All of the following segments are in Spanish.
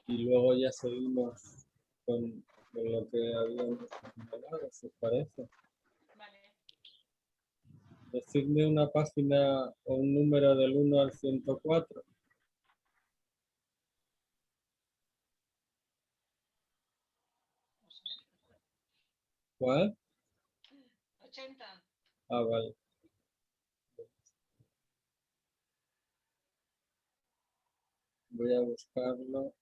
y luego ya seguimos con lo que habíamos hablado, si os parece. Decidme una página o un número del 1 al 104. ¿Cuál? 80. Ah, vale. Voy a buscarlo.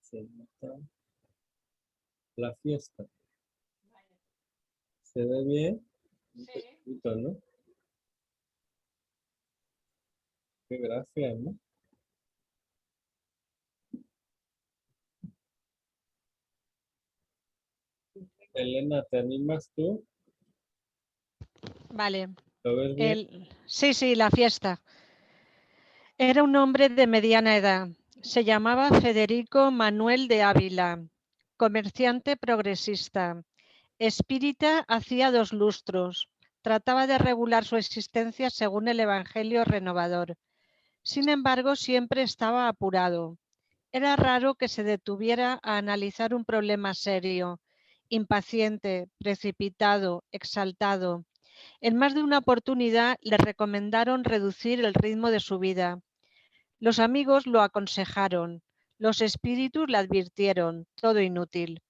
Sí, está. La fiesta. ¿Se ve bien? Un Sí. poquito, ¿no? Qué gracia, ¿no? Elena, ¿te animas tú? Vale. ¿Lo ves bien? Sí, la fiesta. Era un hombre de mediana edad. Se llamaba Federico Manuel de Ávila, comerciante progresista. Espírita hacía 2 lustros. Trataba de regular su existencia según el Evangelio renovador. Sin embargo, siempre estaba apurado. Era raro que se detuviera a analizar un problema serio, impaciente, precipitado, exaltado. En más de una oportunidad le recomendaron reducir el ritmo de su vida. Los amigos lo aconsejaron, los espíritus le advirtieron, todo inútil.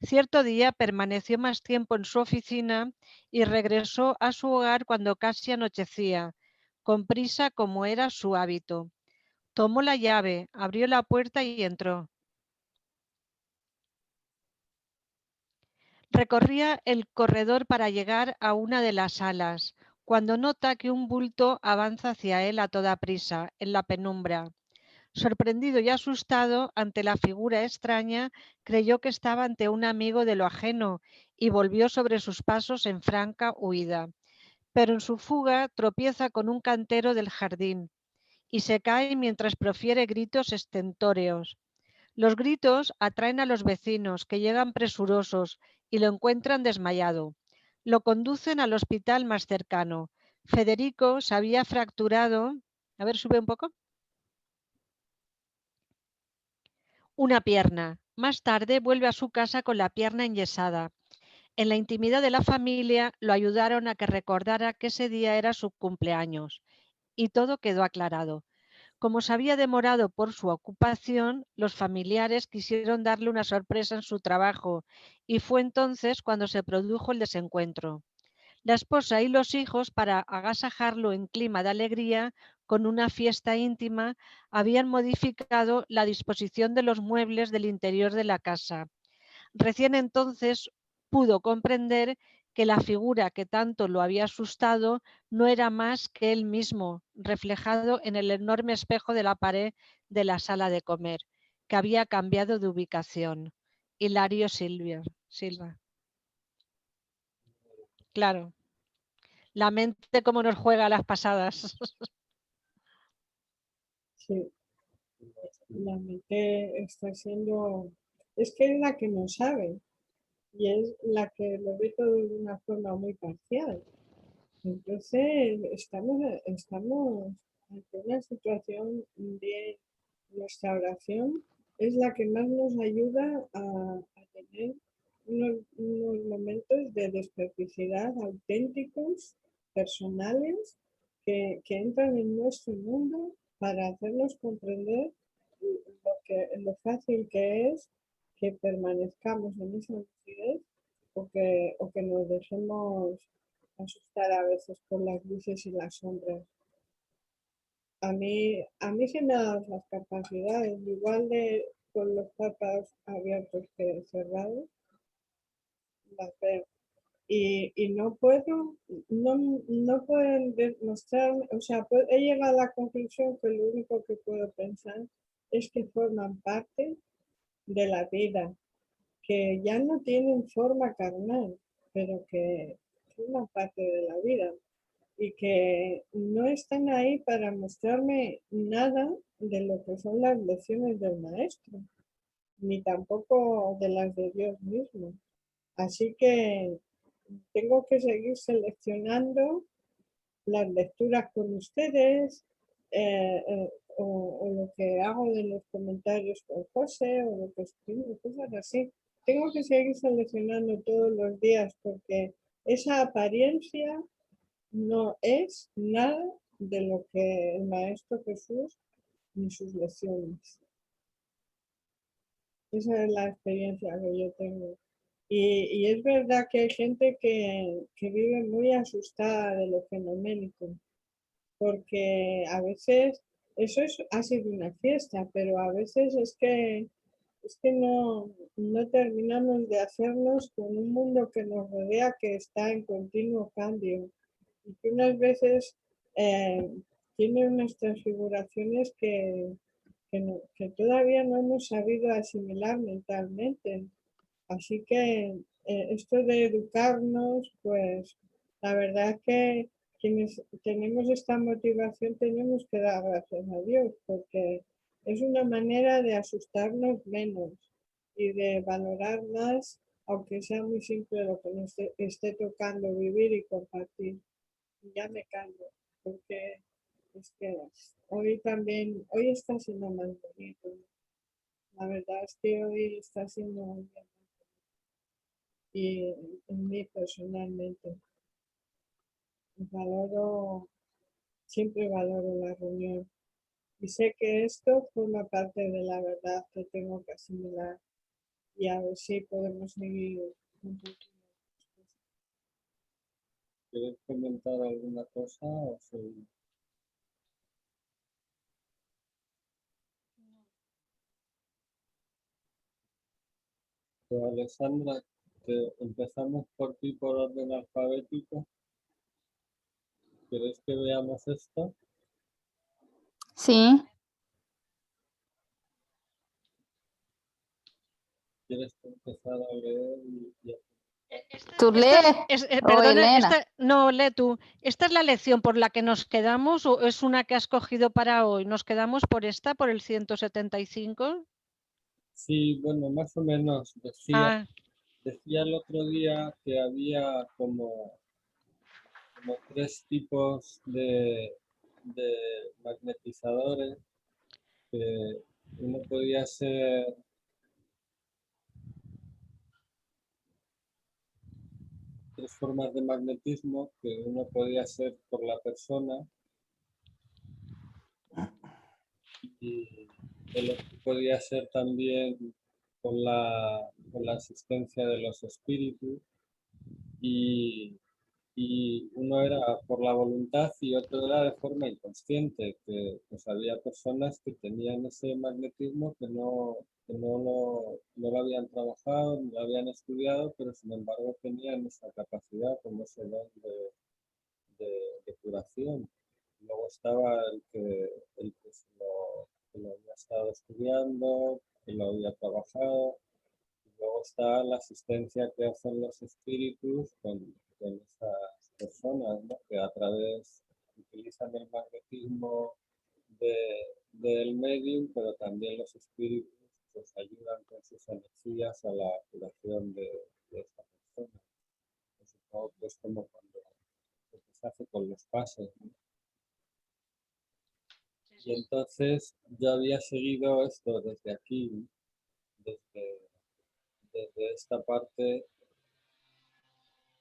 Cierto día permaneció más tiempo en su oficina y regresó a su hogar cuando casi anochecía, con prisa como era su hábito. Tomó la llave, abrió la puerta y entró. Recorría el corredor para llegar a una de las salas, cuando nota que un bulto avanza hacia él a toda prisa, en la penumbra. Sorprendido y asustado ante la figura extraña, creyó que estaba ante un amigo de lo ajeno y volvió sobre sus pasos en franca huida. Pero en su fuga tropieza con un cantero del jardín y se cae mientras profiere gritos estentóreos. Los gritos atraen a los vecinos, que llegan presurosos y lo encuentran desmayado. Lo conducen al hospital más cercano. Federico se había fracturado. A ver, sube un poco. Una pierna. Más tarde vuelve a su casa con la pierna enyesada. En la intimidad de la familia lo ayudaron a que recordara que ese día era su cumpleaños y todo quedó aclarado. Como se había demorado por su ocupación, los familiares quisieron darle una sorpresa en su trabajo y fue entonces cuando se produjo el desencuentro. La esposa y los hijos, para agasajarlo en clima de alegría, con una fiesta íntima, habían modificado la disposición de los muebles del interior de la casa. Recién entonces pudo comprender que la figura que tanto lo había asustado no era más que él mismo, reflejado en el enorme espejo de la pared de la sala de comer, que había cambiado de ubicación. Hilario Silva. Claro, la mente cómo nos juega a las pasadas. Sí, la mente está siendo, es que es la que no sabe y es la que lo ve todo de una forma muy parcial. Entonces, estamos ante una situación de nuestra oración, es la que más nos ayuda a tener unos momentos de desperticidad auténticos, personales, que entran en nuestro mundo para hacernos comprender lo fácil que es que permanezcamos en esa lucidez o que nos dejemos asustar a veces por las luces y las sombras. A mí se me dan las capacidades, igual de con los párpados abiertos que cerrados, las veo. Y no pueden demostrarme, o sea, he llegado a la conclusión que lo único que puedo pensar es que forman parte de la vida, que ya no tienen forma carnal, pero que forman parte de la vida y que no están ahí para mostrarme nada de lo que son las lecciones del maestro, ni tampoco de las de Dios mismo. Así que tengo que seguir seleccionando las lecturas con ustedes, o lo que hago de los comentarios con José, o lo que escribo, cosas así. Tengo que seguir seleccionando todos los días porque esa apariencia no es nada de lo que el Maestro Jesús ni sus lecciones. Esa es la experiencia que yo tengo. Y es verdad que hay gente que vive muy asustada de lo fenoménico, porque a veces eso ha sido una fiesta, pero a veces es que no terminamos de hacernos con un mundo que nos rodea que está en continuo cambio y que unas veces tiene unas transfiguraciones que todavía no hemos sabido asimilar mentalmente. Así que esto de educarnos, pues la verdad es que quienes tenemos esta motivación tenemos que dar gracias a Dios, porque es una manera de asustarnos menos y de valorar más, aunque sea muy simple lo que nos esté tocando vivir y compartir. Y ya me callo, porque es que hoy está siendo más bonito. La verdad es que hoy está siendo un día y en mí personalmente siempre valoro la reunión y sé que esto forma parte de la verdad que tengo que asimilar y a ver si podemos seguir juntos. ¿Quieres comentar alguna cosa? O si- Pues, Alessandra, que empezamos por ti por orden alfabético. ¿Quieres que veamos esto? Sí, ¿Quieres empezar a leer? tú lees. Perdona, Elena. no, lee tú. ¿Esta es la lección por la que nos quedamos o es una que has cogido para hoy? ¿Nos quedamos por esta, por el 175? Sí, bueno, más o menos Ah, decía el otro día que había como tres tipos de magnetizadores, que uno podía ser tres formas de magnetismo, que uno podía ser por la persona y el otro podía ser también con la asistencia de los espíritus y uno era por la voluntad y otro era de forma inconsciente, que pues había personas que tenían ese magnetismo que no lo habían trabajado, ni lo habían estudiado, pero sin embargo tenían esa capacidad como ese don de curación. Luego estaba el que lo había estado estudiando, que lo había trabajado. Luego está la asistencia que hacen los espíritus con esas personas, ¿no? Que a través utilizan el magnetismo del medium, pero también los espíritus pues, ayudan con sus energías a la curación de esa persona. Supongo que es como cuando se hace con los pases, ¿no? Y entonces yo había seguido esto desde aquí, desde esta parte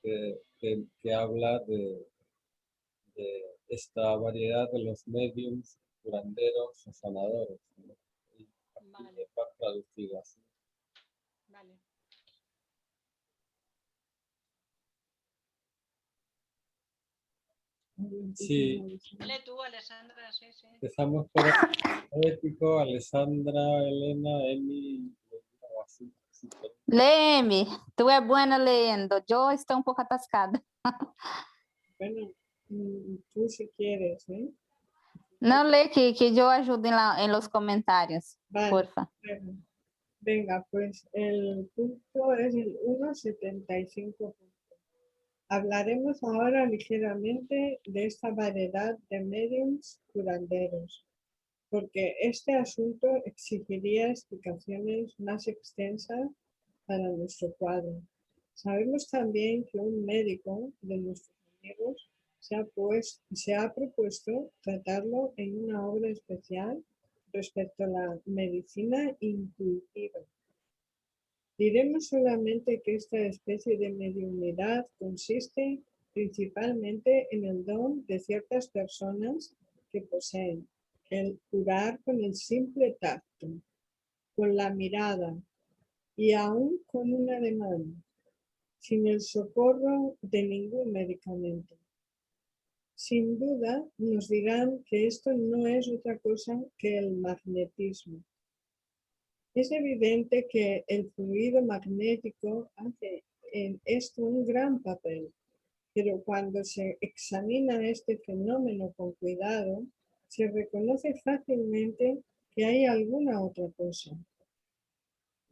que habla de esta variedad de los mediums curanderos o sanadores, ¿no? Y Vale, va traducido así. vale. Sí, Lee tú, Alessandra, sí, sí. empezamos por el alfabético, Alessandra, Elena, Emi, o así. Léeme, tú eres buena leyendo. Yo estoy un poco atascada. Bueno, tú si quieres, ¿eh? No lee que yo ayude en los comentarios, Vale, porfa. bueno. Venga, pues el punto es el 1.75. Hablaremos ahora ligeramente de esta variedad de mediums curanderos, porque este asunto exigiría explicaciones más extensas para nuestro cuadro. Sabemos también que un médico de nuestros amigos se ha propuesto tratarlo en una obra especial respecto a la medicina intuitiva. Diremos solamente que esta especie de mediunidad consiste principalmente en el don de ciertas personas que poseen el curar con el simple tacto, con la mirada y aún con un ademán, sin el socorro de ningún medicamento. Sin duda nos dirán que esto no es otra cosa que el magnetismo. Es evidente que el fluido magnético hace en esto un gran papel, pero cuando se examina este fenómeno con cuidado, se reconoce fácilmente que hay alguna otra cosa.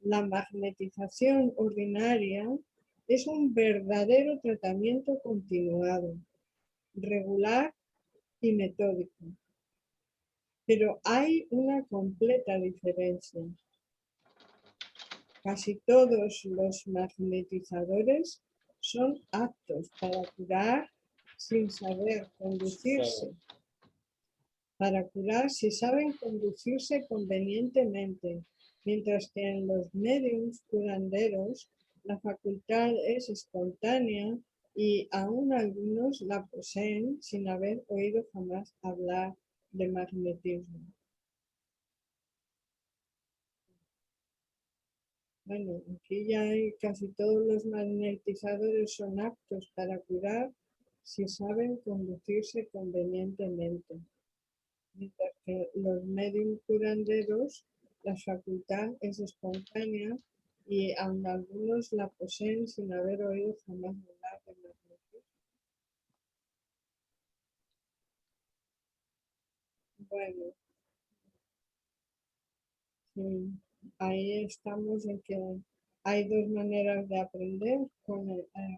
La magnetización ordinaria es un verdadero tratamiento continuado, regular y metódico. Pero hay una completa diferencia. Casi todos los magnetizadores son aptos para curar sin saber conducirse. Para curar si saben conducirse convenientemente, mientras que en los mediums curanderos la facultad es espontánea y aún algunos la poseen sin haber oído jamás hablar de magnetismo. Bueno, aquí ya hay casi todos los magnetizadores son aptos para curar si saben conducirse convenientemente. Mientras que los medium curanderos, la facultad es espontánea y aun algunos la poseen sin haber oído jamás hablar de magnetismo. Bueno, sí, ahí estamos en que hay dos maneras de aprender,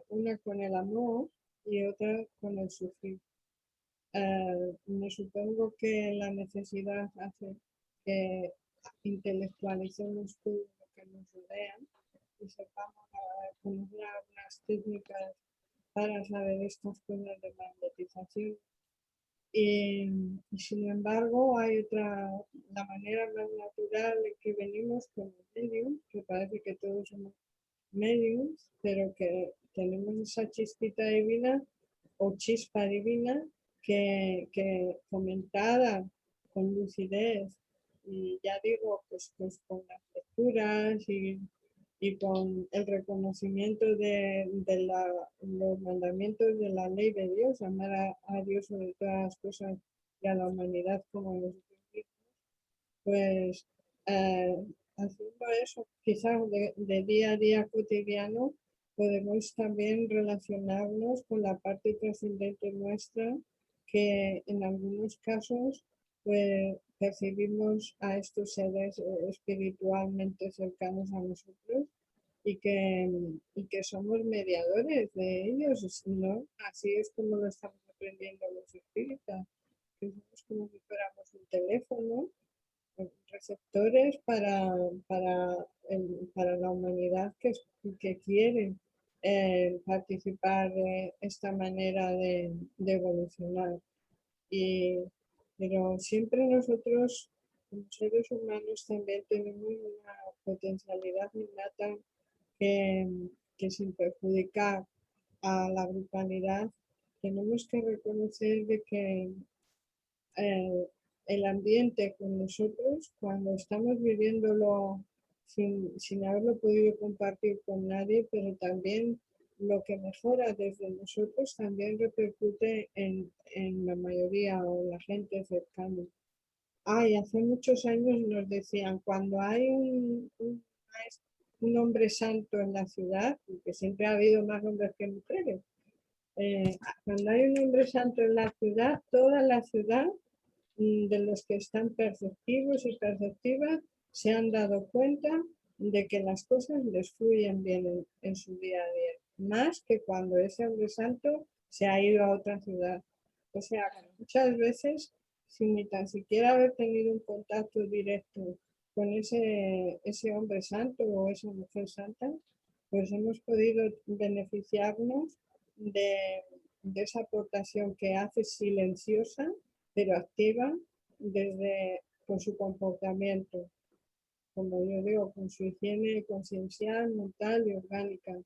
una con el amor y otra con el sufrir. Me supongo que la necesidad hace que intelectualicemos todo lo que nos rodea y sepamos conocer algunas técnicas para saber estas cosas de magnetización. Y sin embargo, hay la manera más natural en que venimos como medium, que parece que todos somos mediums, pero que tenemos esa chispita divina o chispa divina que comentada con lucidez y ya digo, pues con las lecturas y con el reconocimiento de los mandamientos de la ley de Dios, amar a Dios sobre todas las cosas y a la humanidad como a nosotros mismos, pues haciendo eso quizás de día a día cotidiano, podemos también relacionarnos con la parte trascendente nuestra, que en algunos casos pues, percibimos a estos seres espiritualmente cercanos a nosotros y que somos mediadores de ellos, ¿no? Así es como lo estamos aprendiendo los espíritas, que somos como si fuéramos un teléfono, receptores para la humanidad que quiere participar de esta manera de evolucionar. Pero siempre nosotros, como seres humanos, también tenemos una potencialidad innata que sin perjudicar a la grupalidad, tenemos que reconocer de que el ambiente con nosotros, cuando estamos viviéndolo sin haberlo podido compartir con nadie, pero también lo que mejora desde nosotros también repercute en la mayoría o la gente cercana. Hace muchos años nos decían, cuando hay un hombre santo en la ciudad, porque siempre ha habido más hombres que mujeres, cuando hay un hombre santo en la ciudad, toda la ciudad de los que están perceptivos y perceptivas se han dado cuenta de que las cosas les fluyen bien en su día a día, más que cuando ese hombre santo se ha ido a otra ciudad. O sea, muchas veces, sin ni tan siquiera haber tenido un contacto directo con ese hombre santo o esa mujer santa, pues hemos podido beneficiarnos de esa aportación que hace silenciosa, pero activa con su comportamiento, como yo digo, con su higiene conciencial, mental y orgánica.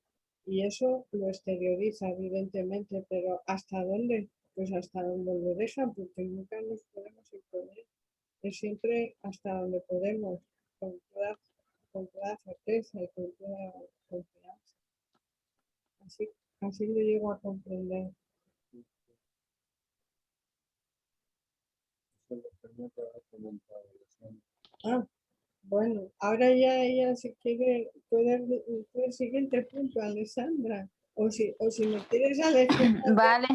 Y eso lo exterioriza, evidentemente, pero ¿hasta dónde? Pues hasta donde lo dejan, porque nunca nos podemos imponer. Es siempre hasta donde podemos, con toda certeza y con toda confianza. Así lo llego a comprender. Eso es lo primero que ha comentado Alessandra. Ah, bueno, ahora ya ella si quiere puede el siguiente punto, Alessandra. O si me quieres alejar, Vale.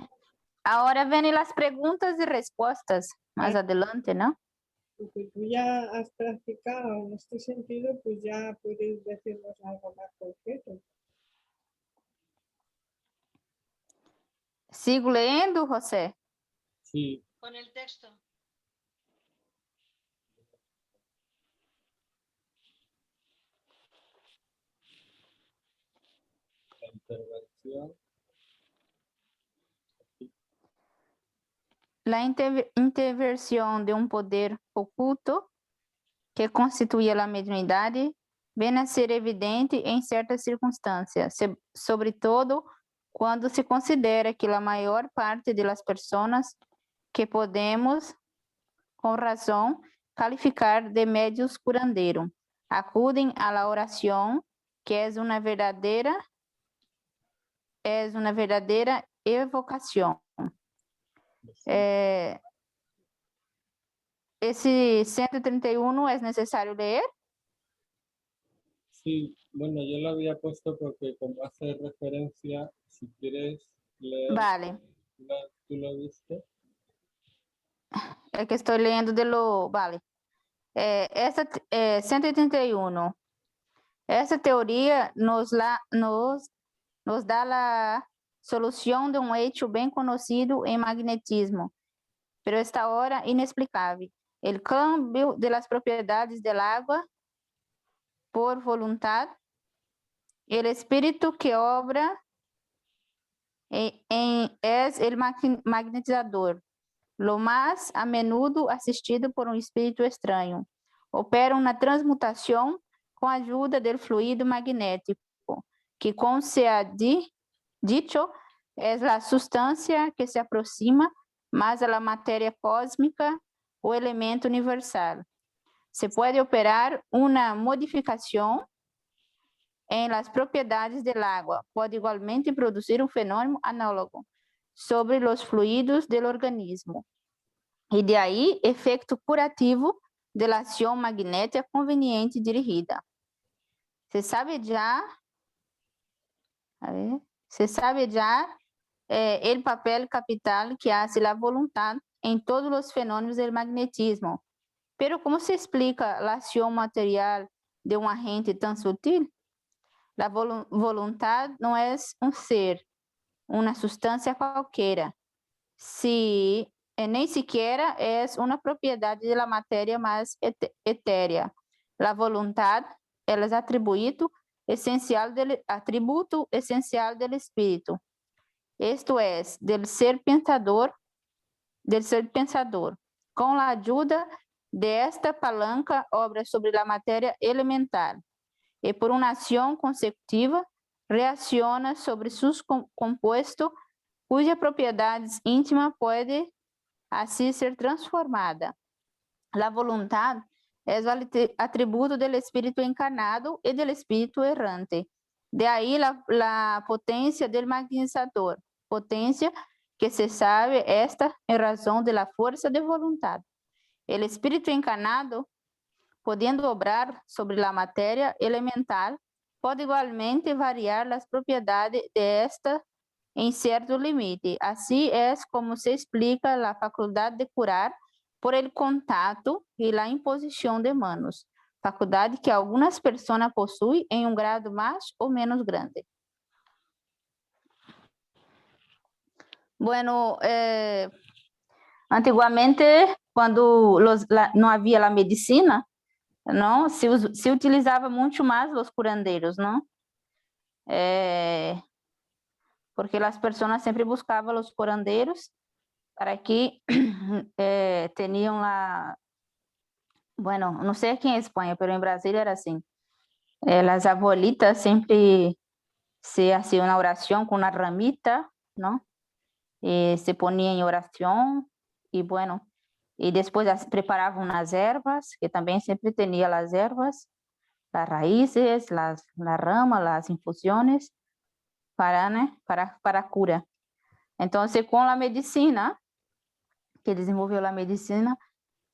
Ahora vienen las preguntas y respuestas más adelante, ¿no? porque tú ya has practicado en este sentido, pues ya puedes decirnos algo más concreto. Sigo leyendo, José. Sí, Con el texto. la intervención. La intervención de un poder oculto que constituye la mediunidad viene a ser evidente en ciertas circunstancias, sobre todo cuando se considera que la mayor parte de las personas que podemos, con razón, calificar de medios curandeiros, acuden a la oración, que es una verdadera evocación. Ese 131 es necesario leer. Sí, bueno, yo lo había puesto porque como hace referencia, si quieres leer, Vale, ¿tú lo viste? es que estoy leyendo de lo... Vale. 131. Esta teoría nos da la solución de un hecho bien conocido en magnetismo, pero está ahora inexplicable. El cambio de las propiedades del agua por voluntad, el espíritu que obra es el magnetizador, lo más a menudo asistido por un espíritu extraño. Opera una transmutación con ayuda del fluido magnético, que como se ha dicho, es la sustancia que se aproxima más a la materia cósmica o elemento universal. Se puede operar una modificación en las propiedades del agua. Puede igualmente producir un fenómeno análogo sobre los fluidos del organismo. Y de ahí, efecto curativo de la acción magnética conveniente dirigida. Se sabe ya el papel capital que hace la voluntad en todos los fenómenos del magnetismo. Pero ¿cómo se explica la acción material de un agente tan sutil? La voluntad no es un ser, una sustancia cualquiera. Ni siquiera es una propiedad de la materia más etérea. La voluntad es el atributo esencial del espíritu. Esto es, del ser pensador. Con la ayuda de esta palanca obra sobre la materia elemental y por una acción consecutiva reacciona sobre sus compuestos cuya propiedad íntima puede así ser transformada. La voluntad es el atributo del espíritu encarnado y del espíritu errante. De ahí la potencia del magnetizador, potencia que se sabe esta en razón de la fuerza de voluntad. El espíritu encarnado, pudiendo obrar sobre la materia elemental, puede igualmente variar las propiedades de esta en cierto límite. Así es como se explica la facultad de curar por el contacto y la imposición de manos, facultad que algunas personas poseen en un grado más o menos grande. Bueno, antiguamente, cuando no había la medicina, não? Se utilizava muito mais os curandeiros, não? porque las personas siempre buscaban los curanderos para que tenían bueno, no sé aquí en España, pero en Brasil era así. Las abuelitas siempre se hacía una oración con una ramita, ¿no? Se ponía en oración y bueno, y después preparaba unas hierbas, que también siempre tenía las hierbas, las raíces, la rama, las infusiones para, ¿no? para cura. Entonces, con la medicina, que desenvolvió la medicina,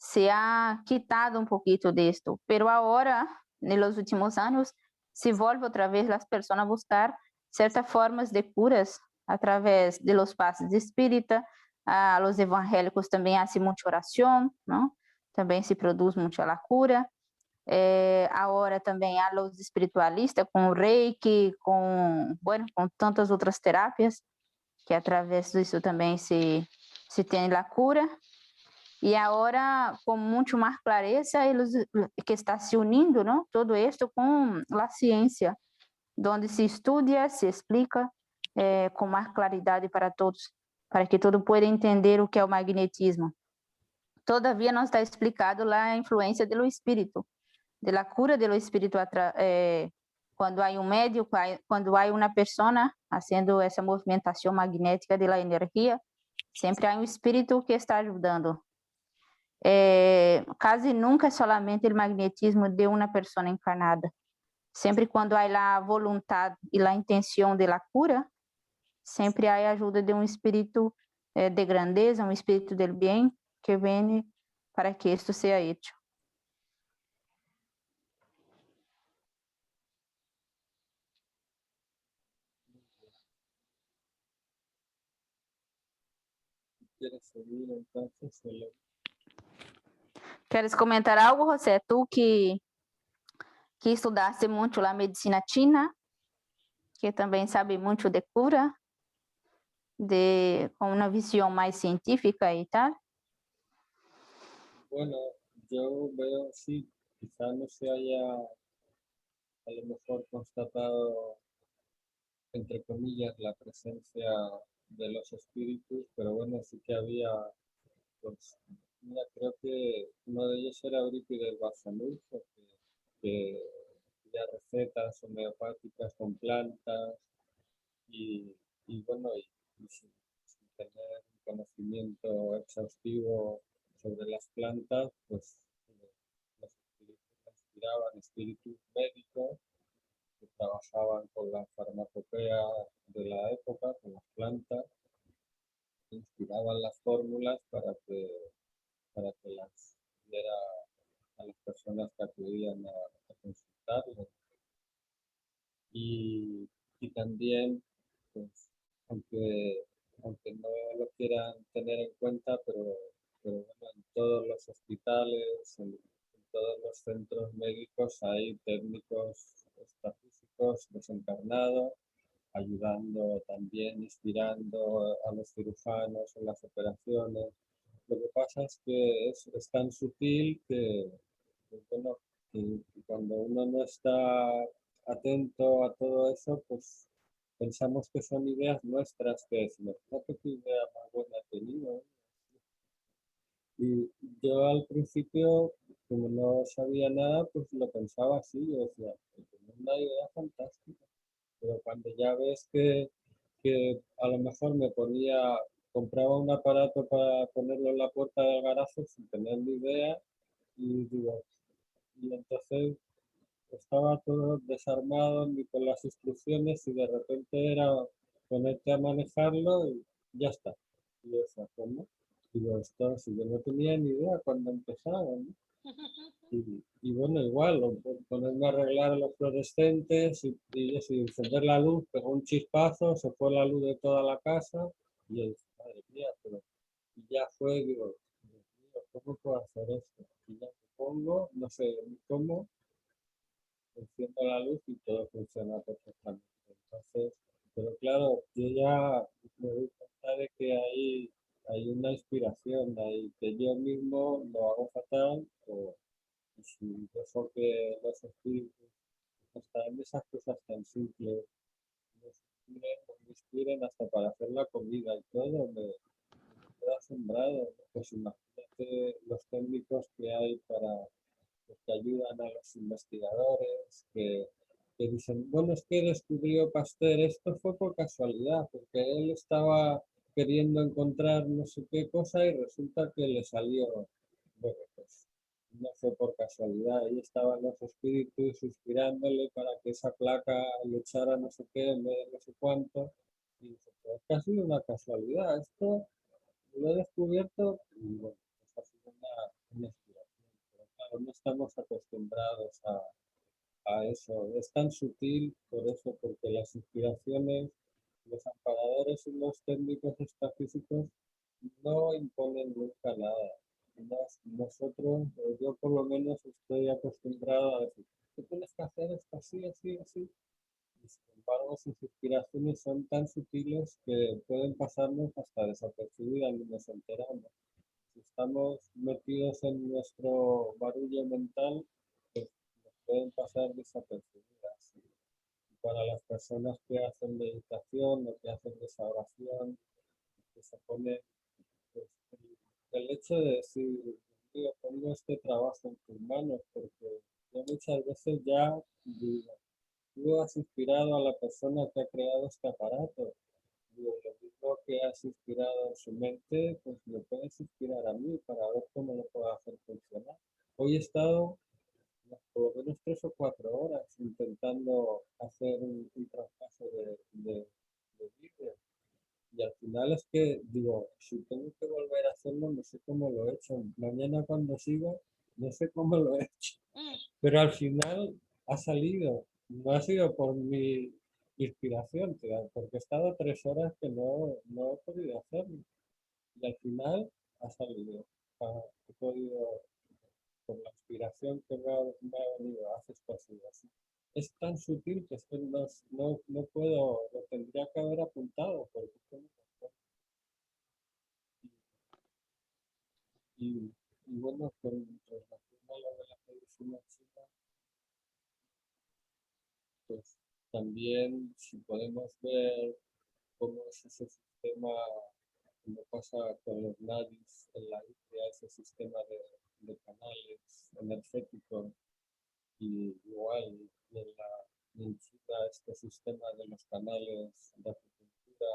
se ha quitado un poquito de esto, pero ahora, en los últimos años, se vuelve otra vez las personas a buscar ciertas formas de curas a través de los pasos de espírita. A los evangélicos también hacen mucha oración, ¿no? También se produce mucha la cura. Ahora também há os espiritualistas com o Reiki, bueno, com tantas outras terapias, que através disso também se tem a cura. E agora, com muito mais clareza, eles que está se unindo, não? Todo isso com a ciência, onde se estuda, se explica com mais claridade para todos, para que todo pueda entender o que é o magnetismo. Todavia não está explicado a influência do espírito, de la cura de lo espíritu cuando hay un medio, cuando hay una persona haciendo esa movimentación magnética de la energía, siempre hay un espíritu que está ayudando. Casi nunca solamente el magnetismo de una persona encarnada. Sempre quando há a vontade e a intenção de la cura, sempre há a ajuda de um espírito de grandeza, um espírito del bem, que vem para que isto seja hecho. ¿Quieres seguir entonces? Queres comentar algo, José? Tu que estudaste muito a medicina china, que também sabe muito de cura, com uma visão mais científica e tal. Bueno, yo veo, sí, quizá no se haya a lo mejor constatado, entre comillas, la presencia de los espíritus, pero bueno, sí que había, pues, mira, creo que uno de ellos era Eurípides Barçanufo, que hacía recetas homeopáticas con plantas y bueno, y sin tener un conocimiento exhaustivo sobre las plantas, pues los espíritus se inspiraban, espíritus médicos que trabajaban con la farmacopea de la época, con las plantas, inspiraban las fórmulas para que las diera a las personas que acudían a consultarlo. Y también, pues, aunque no lo quieran tener en cuenta, pero bueno, en todos los hospitales, en todos los centros médicos hay técnicos extrafísicos desencarnados, ayudando también, inspirando a los cirujanos en las operaciones. Lo que pasa es que es tan sutil que, bueno, que cuando uno no está atento a todo eso, pues pensamos que son ideas nuestras, que es, fíjate qué idea más buena he tenido. Y yo al principio, como no sabía nada, pues lo pensaba así, yo decía, es una idea fantástica. Pero cuando ya ves que a lo mejor compraba un aparato para ponerlo en la puerta del garaje sin tener ni idea, y digo, y entonces estaba todo desarmado ni con las instrucciones y de repente era ponerte a manejarlo y ya está. Y yo decía, ¿cómo? Digo, esto, si yo no tenía ni idea cuando empezaba, ¿no? Y bueno, igual, ponerme a arreglar los fluorescentes y encender la luz, pegó un chispazo, se fue la luz de toda la casa y yo dije, madre mía, pero y ya fue, digo, Dios mío, ¿cómo puedo hacer esto? Y ya me pongo, no sé ni cómo, enciendo la luz y todo funciona perfectamente. Entonces, pero claro, yo ya me doy cuenta de que hay una inspiración ahí, que yo mismo lo hago fatal, y si dejo que los espíritus están en esas cosas tan simples, nos inspiren hasta para hacer la comida y todo, me quedo asombrado, ¿no? Pues imagínate los técnicos que hay para pues, que ayudan a los investigadores, que dicen, bueno, es que descubrió Pasteur, esto fue por casualidad, porque él estaba queriendo encontrar no sé qué cosa y resulta que le salió, bueno, pues no fue por casualidad, ahí estaban los espíritus inspirándole para que esa placa le echara no sé qué en vez de no sé cuánto, y dice, pues es que ha sido una casualidad, esto lo he descubierto y bueno, pues ha sido una inspiración, pero claro, no estamos acostumbrados a eso, es tan sutil por eso, porque las inspiraciones, los amparadores y los técnicos extrafísicos no imponen nunca nada. Nosotros, o yo por lo menos estoy acostumbrado a decir, ¿qué tienes que hacer esto así, así, así? Y sin embargo, sus inspiraciones son tan sutiles que pueden pasarnos hasta desapercibidas y nos enteramos. Si estamos metidos en nuestro barullo mental, pues nos pueden pasar desapercibidas. Y para las personas que hacen meditación o que hacen esa oración, que se pone pues, el hecho de decir, tío, pongo este trabajo en tus manos, porque yo muchas veces ya digo, tú has inspirado a la persona que ha creado este aparato. Digo, lo mismo que has inspirado en su mente, pues me puedes inspirar a mí para ver cómo lo puedo hacer funcionar. Hoy he estado por lo menos 3 o 4 horas intentando hacer un traspaso de vídeo. Y al final es que digo, si tengo que volver a hacerlo, no sé cómo lo he hecho. Mañana cuando siga, no sé cómo lo he hecho. Pero al final ha salido. No ha sido por mi inspiración, porque he estado 3 horas que no he podido hacerlo. Y al final ha salido. He podido, por la inspiración que me ha venido, haces posible así. Es tan sutil que es que no puedo, lo tendría que haber apuntado, porque es que no me acuerdo. Y bueno, con relación a lo de la medicina china, pues también si podemos ver cómo es ese sistema, como pasa con los nadis en la India, ese sistema de canales energéticos, y igual en China este sistema de los canales de acupuntura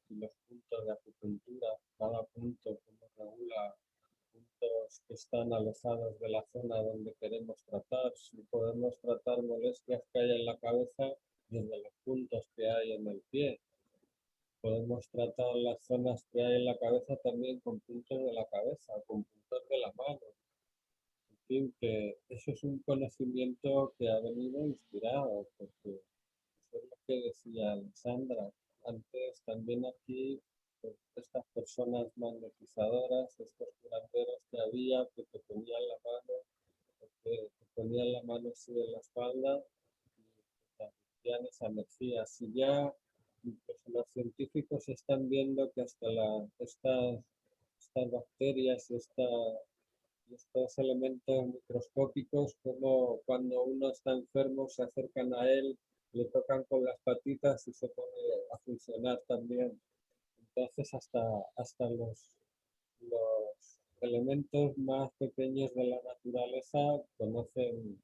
y los puntos de acupuntura, cada punto como regula puntos que están alejados de la zona donde queremos tratar, si podemos tratar molestias que hay en la cabeza desde los puntos que hay en el pie. Podemos tratar las zonas que hay en la cabeza también con puntos de la cabeza, con puntos de la mano. En fin, que eso es un conocimiento que ha venido inspirado, porque eso es lo que decía Sandra. Antes también aquí, pues, estas personas magnetizadoras, estos curanderos que había, que te ponían la mano, que te ponían la mano así en la espalda y transmitían esa energía. Si ya pues, los científicos están viendo que hasta estas bacterias y estos elementos microscópicos, como cuando uno está enfermo, se acercan a él, le tocan con las patitas y se pone a funcionar también. Entonces, hasta los elementos más pequeños de la naturaleza conocen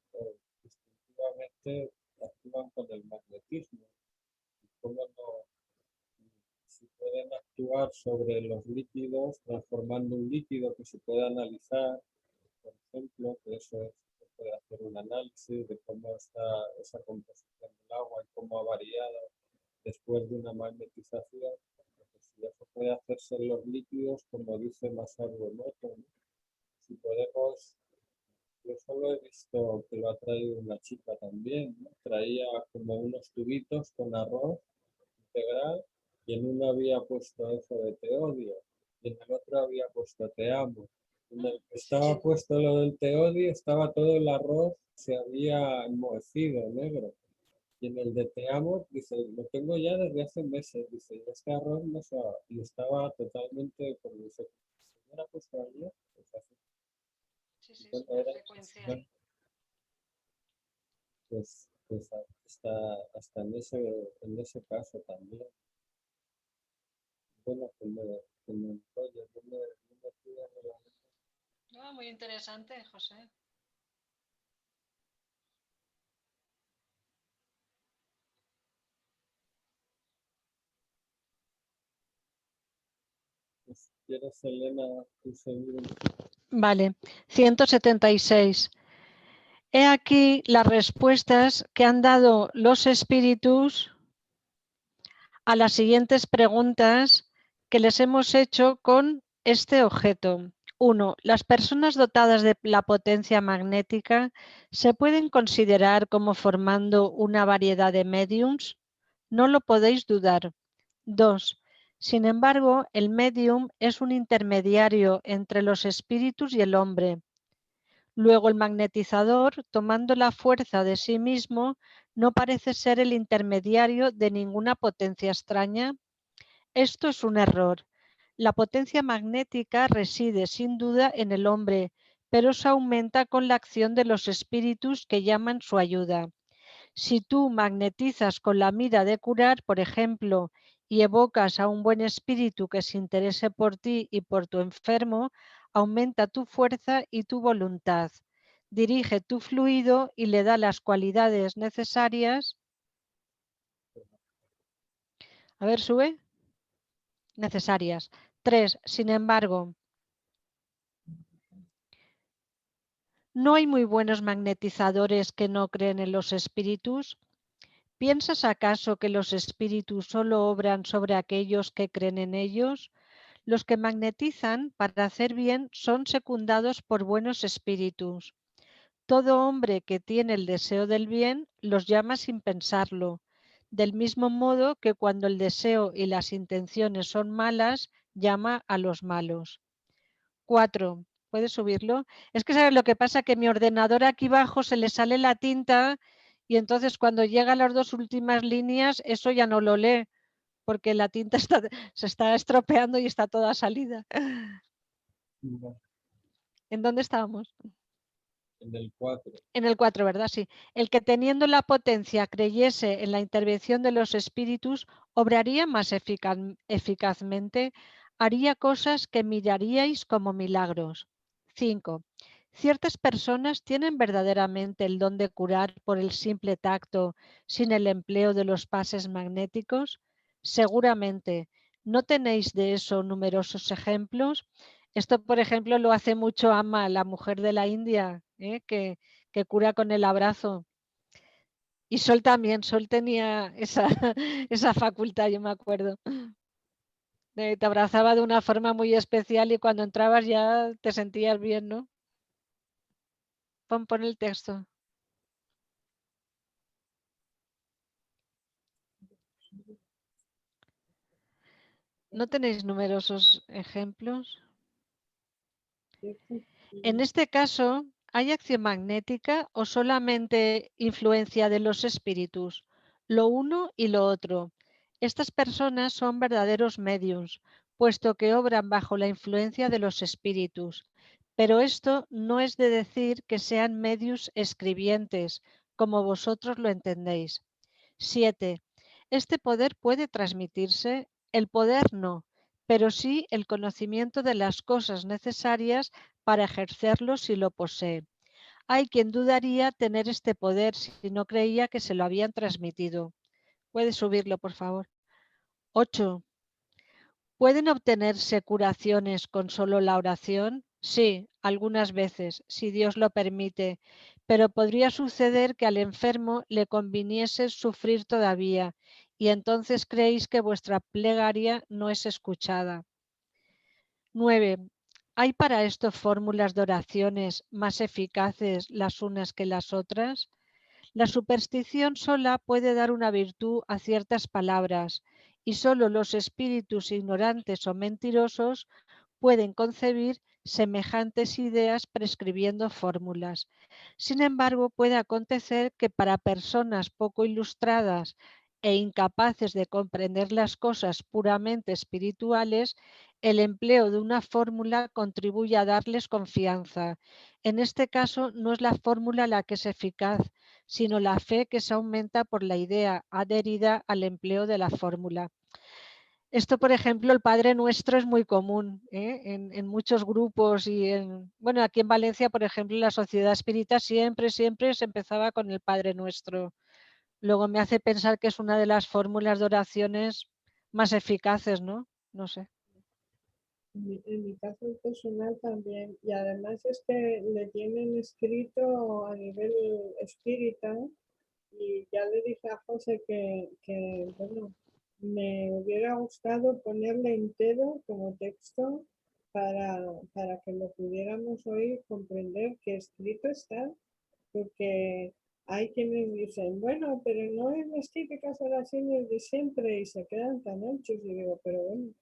instintivamente, actúan con el magnetismo. ¿Cómo no? Si pueden actuar sobre los líquidos, transformando un líquido que se pueda analizar, por ejemplo, que eso se puede hacer un análisis de cómo está esa composición del agua y cómo ha variado después de una magnetización. Pues si eso puede hacerse en los líquidos, como dice Masaru Emoto, ¿no? Si podemos, yo solo he visto que lo ha traído una chica también, ¿no? Traía como unos tubitos con arroz integral y en uno había puesto eso de te odio y en el otro había puesto te amo. En el que estaba puesto lo del te odio estaba todo el arroz, se había enmohecido, negro. Y en el de te amo, dice, lo tengo ya desde hace meses, dice, y este arroz no se va, y estaba totalmente, como dice, ¿se hubiera puesto ayer? Pues así. Sí, sí, Bueno, súper era, secuencial. pues pues hasta en ese caso también. Bueno, que me enrollo, no me fía de la- Ah, muy interesante, José. Si quieres, Elena, tú seguro. Vale, 176. He aquí las respuestas que han dado los espíritus a las siguientes preguntas que les hemos hecho con este objeto. 1. Las personas dotadas de la potencia magnética se pueden considerar como formando una variedad de mediums. No lo podéis dudar. 2. Sin embargo, el medium es un intermediario entre los espíritus y el hombre. Luego, el magnetizador, tomando la fuerza de sí mismo, no parece ser el intermediario de ninguna potencia extraña. Esto es un error. La potencia magnética reside sin duda en el hombre, pero se aumenta con la acción de los espíritus que llaman su ayuda. Si tú magnetizas con la mira de curar, por ejemplo, y evocas a un buen espíritu que se interese por ti y por tu enfermo, aumenta tu fuerza y tu voluntad. Dirige tu fluido y le da las cualidades necesarias. A ver, sube. Necesarias. 3. Sin embargo, ¿no hay muy buenos magnetizadores que no creen en los espíritus? ¿Piensas acaso que los espíritus solo obran sobre aquellos que creen en ellos? Los que magnetizan para hacer bien son secundados por buenos espíritus. Todo hombre que tiene el deseo del bien los llama sin pensarlo, del mismo modo que cuando el deseo y las intenciones son malas, llama a los malos. 4. ¿Puedes subirlo? Es que sabes lo que pasa, que mi ordenador aquí abajo se le sale la tinta y entonces cuando llega a las dos últimas líneas eso ya no lo lee porque la tinta se está estropeando y está toda salida. ¿En dónde estábamos? En el 4. En el 4, ¿verdad? Sí. El que teniendo la potencia creyese en la intervención de los espíritus, obraría más eficazmente, haría cosas que miraríais como milagros. 5. Ciertas personas tienen verdaderamente el don de curar por el simple tacto, sin el empleo de los pases magnéticos. Seguramente. ¿No tenéis de eso numerosos ejemplos? Esto, por ejemplo, lo hace mucho Amma, la mujer de la India, que cura con el abrazo. Y Sol también, Sol tenía esa facultad, yo me acuerdo. Te abrazaba de una forma muy especial y cuando entrabas ya te sentías bien, ¿no? Pon el texto. ¿No tenéis numerosos ejemplos? En este caso, ¿hay acción magnética o solamente influencia de los espíritus? Lo uno y lo otro. Estas personas son verdaderos mediums, puesto que obran bajo la influencia de los espíritus. Pero esto no es de decir que sean medios escribientes, como vosotros lo entendéis. 7. Este poder puede transmitirse, el poder no, pero sí el conocimiento de las cosas necesarias para ejercerlo si lo posee. Hay quien dudaría tener este poder si no creía que se lo habían transmitido. Puede subirlo, por favor. 8. ¿Pueden obtenerse curaciones con solo la oración? Sí, algunas veces, si Dios lo permite, pero podría suceder que al enfermo le conviniese sufrir todavía y entonces creéis que vuestra plegaria no es escuchada. 9. ¿Hay para esto fórmulas de oraciones más eficaces las unas que las otras? La superstición sola puede dar una virtud a ciertas palabras y solo los espíritus ignorantes o mentirosos pueden concebir semejantes ideas prescribiendo fórmulas. Sin embargo, puede acontecer que para personas poco ilustradas e incapaces de comprender las cosas puramente espirituales, el empleo de una fórmula contribuye a darles confianza. En este caso, no es la fórmula la que es eficaz, sino la fe que se aumenta por la idea adherida al empleo de la fórmula. Esto, por ejemplo, el Padre Nuestro es muy común en muchos grupos y bueno, aquí en Valencia, por ejemplo, en la Sociedad Espírita siempre se empezaba con el Padre Nuestro. Luego me hace pensar que es una de las fórmulas de oraciones más eficaces, ¿no? No sé. En mi caso personal también, y además es que le tienen escrito a nivel espírita, y ya le dije a José que bueno, me hubiera gustado ponerle entero como texto para que lo pudiéramos oír, comprender que escrito está, porque hay quienes dicen, bueno, pero no es las típicas oraciones de siempre y se quedan tan anchos, y digo, pero bueno,